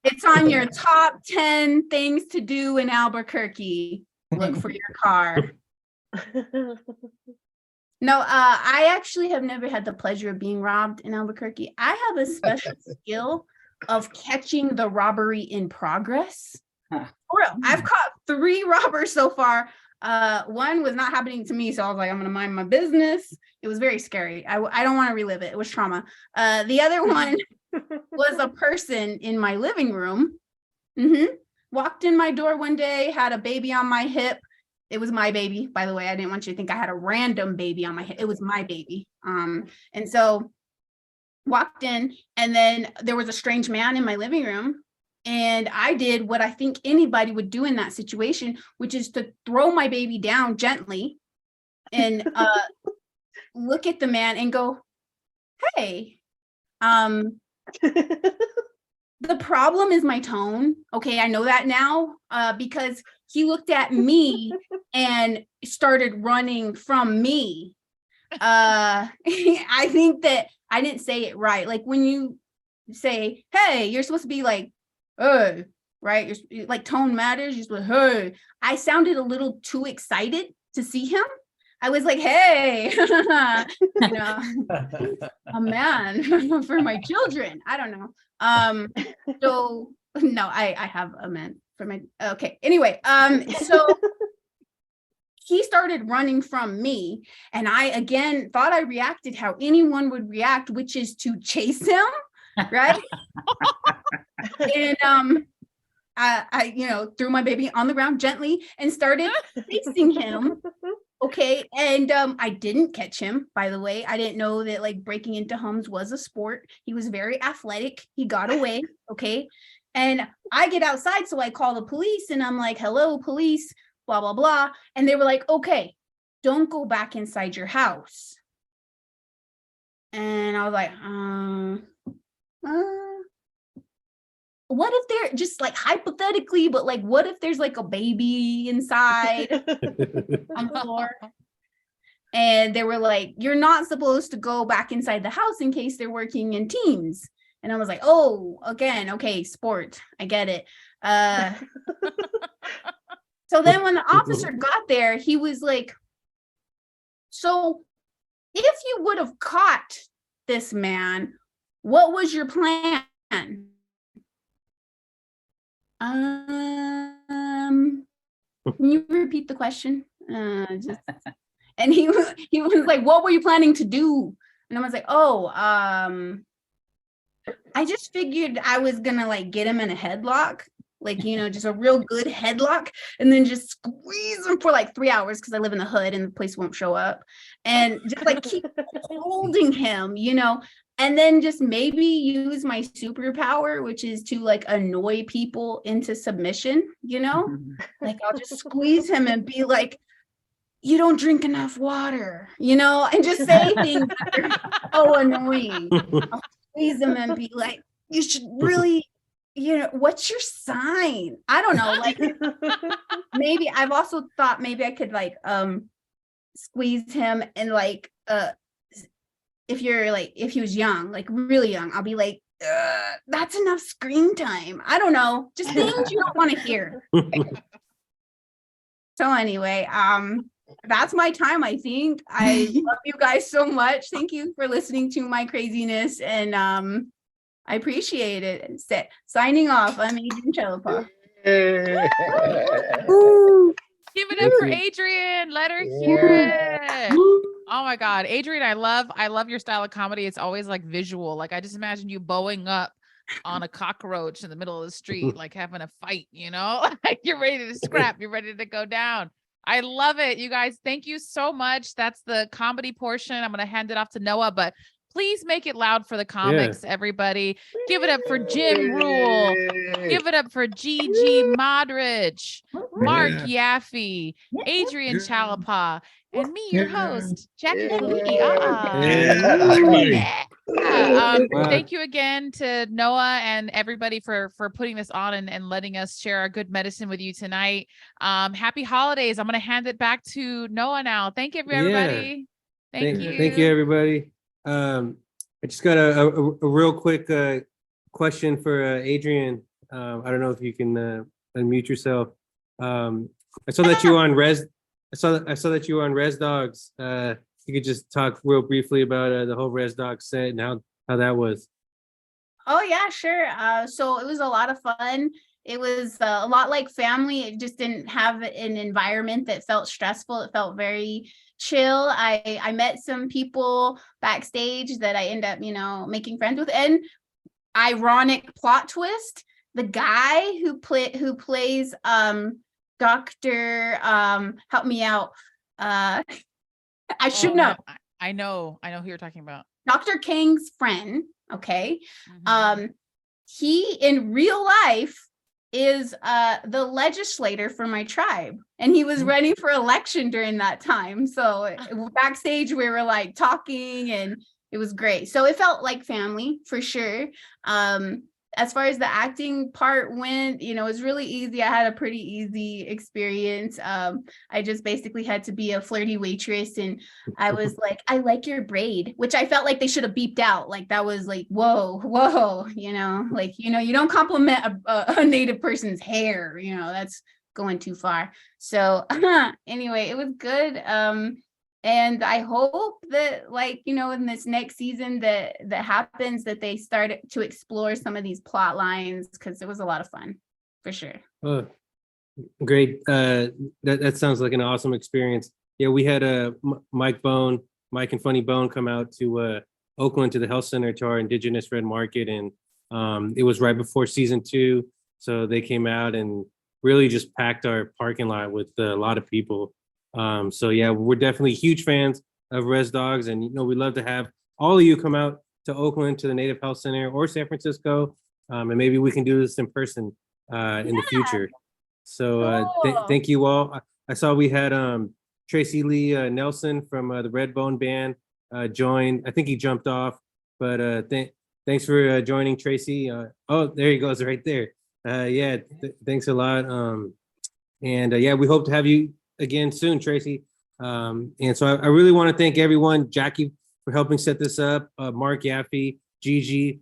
It's on your top 10 things to do in Albuquerque. Look for your car. No, I actually have never had the pleasure of being robbed in Albuquerque. I have a special skill of catching the robbery in progress. For real, I've caught 3 robbers so far. One was not happening to me, so I was like, I'm gonna mind my business. It was very scary. I don't want to relive it. It was trauma. The other one was a person in my living room. Walked in my door one day, had a baby on my hip. It was my baby, by the way. I didn't want you to think I had a random baby on my hip. It was my baby. And so walked in, and then there was a strange man in my living room. And I did what I think anybody would do in that situation, which is to throw my baby down gently and look at the man and go, hey, the problem is my tone. Okay, I know that now because he looked at me and started running from me. I think that I didn't say it right. Like, when you say, hey, you're supposed to be like, hey, right? You're, like, tone matters. You're supposed to, hey. I sounded a little too excited to see him. I was like, hey, a man for my children. I don't know. So no, I have a man for my, okay. Anyway, so he started running from me, and I again thought I reacted how anyone would react, which is to chase him, right? And I threw my baby on the ground gently and started chasing him. Okay. And I didn't catch him, by the way. I didn't know that, like, breaking into homes was a sport. He was very athletic. He got away. Okay. And I get outside, so I call the police, and I'm like, hello, police, blah, blah, blah. And they were like, okay, don't go back inside your house. And I was like, what if they're just, like, hypothetically, but like, what if there's like a baby inside on the floor? And they were like, you're not supposed to go back inside the house in case they're working in teams. And I was like, oh, again, okay, sport, I get it. So then when the officer got there, he was like, so if you would have caught this man, what was your plan? Can you repeat the question? And he was like, what were you planning to do? And I was like, oh, I just figured I was gonna like get him in a headlock, like, you know, just a real good headlock, and then just squeeze him for like 3 hours because I live in the hood and the police won't show up, and just like keep holding him, you know, and then just maybe use my superpower, which is to like annoy people into submission, you know, like I'll just squeeze him and be like, you don't drink enough water, you know, and just say things that are so annoying. I'll squeeze them and be like, you should really, you know, what's your sign? I don't know. Like maybe I've also thought maybe I could like squeeze him and like if he was young, like really young, I'll be like, that's enough screen time. I don't know, just things you don't want to hear. So anyway, that's my time, I think. I love you guys so much. Thank you for listening to my craziness, and I appreciate it. Signing off, I'm Adrianne Chalepah. Give it up for Adrianne. Let her hear it. Oh my God, Adrianne, I love your style of comedy. It's always like visual. Like I just imagine you bowing up on a cockroach in the middle of the street, like having a fight, you know, like you're ready to scrap, you're ready to go down. I love it. You guys, thank you so much. That's the comedy portion. I'm going to hand it off to Noah, but please make it loud for the comics, everybody. Give it up for Jim Ruel. Give it up for Gigi, Modrich, Marc, Yaffee, Adrianne Chalepah, and me, your host, Jackie Keliiaa. Thank you again to Noah and everybody for putting this on and letting us share our good medicine with you tonight. Happy holidays. I'm going to hand it back to Noah now. Thank you, everybody. Thank you. Thank you, everybody. I just got a real quick question for Adrianne. I don't know if you can unmute yourself. I saw that you were on Res. I saw that you were on Res Dogs. You could just talk real briefly about the whole Res Dog set and how that was. Oh yeah, sure. So it was a lot of fun. It was a lot like family. It just didn't have an environment that felt stressful. It felt very chill. I met some people backstage that I end up, you know, making friends with. And ironic plot twist, the guy who plays Dr. help me out. I should know. I know who you're talking about. Dr. Kang's friend, okay? He in real life is the legislator for my tribe, and he was running for election during that time. So backstage we were like talking, and it was great. So it felt like family for sure. As far as the acting part went, you know, it was really easy. I had a pretty easy experience. I just basically had to be a flirty waitress, and I was like, I like your braid, which I felt like they should have beeped out. Like that was like, whoa, you know, like, you know, you don't compliment a native person's hair, you know, that's going too far. So anyway, it was good. And I hope that, like, you know, in this next season that happens, that they start to explore some of these plot lines, because it was a lot of fun, for sure. Great. That sounds like an awesome experience. Yeah, we had Mike and Funny Bone come out to Oakland to the health center to our Indigenous Red Market, and it was right before season 2, so they came out and really just packed our parking lot with a lot of people. So yeah, we're definitely huge fans of Res Dogs, and you know, we'd love to have all of you come out to Oakland to the Native Health Center or San Francisco, and maybe we can do this in person in the future. So thank you all. I saw we had Tracy Lee Nelson from the Redbone Band join. I think he jumped off, but thanks for joining, Tracy. Oh, there he goes right there. Yeah, thanks a lot. And yeah, we hope to have you again soon, Tracy. And so I really want to thank everyone, Jackie for helping set this up, Marc, Yaffee, Gigi,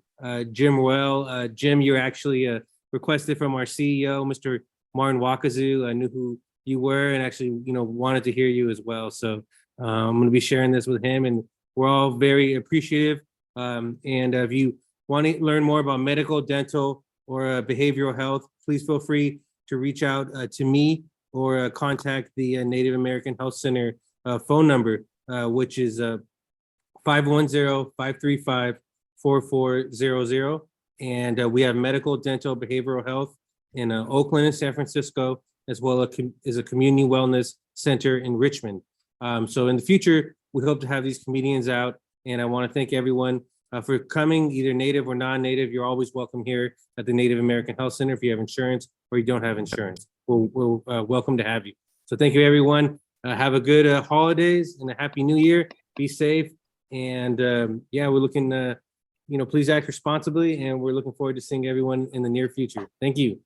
Jim Ruel. Jim, you're actually requested from our CEO, Mr. Martin Wakazu. I knew who you were, and actually, wanted to hear you as well. So I'm going to be sharing this with him, and we're all very appreciative. And if you want to learn more about medical, dental, or behavioral health, please feel free to reach out to me or contact the Native American Health Center phone number, which is 510-535-4400. And we have medical, dental, behavioral health in Oakland and San Francisco, as well as a community wellness center in Richmond. So in the future, we hope to have these comedians out. And I want to thank everyone for coming, either native or non-native. You're always welcome here at the Native American Health Center if you have insurance or you don't have insurance. We're welcome to have you. So thank you, everyone. Have a good holidays and a happy new year. Be safe. And we're looking, please act responsibly. And we're looking forward to seeing everyone in the near future. Thank you.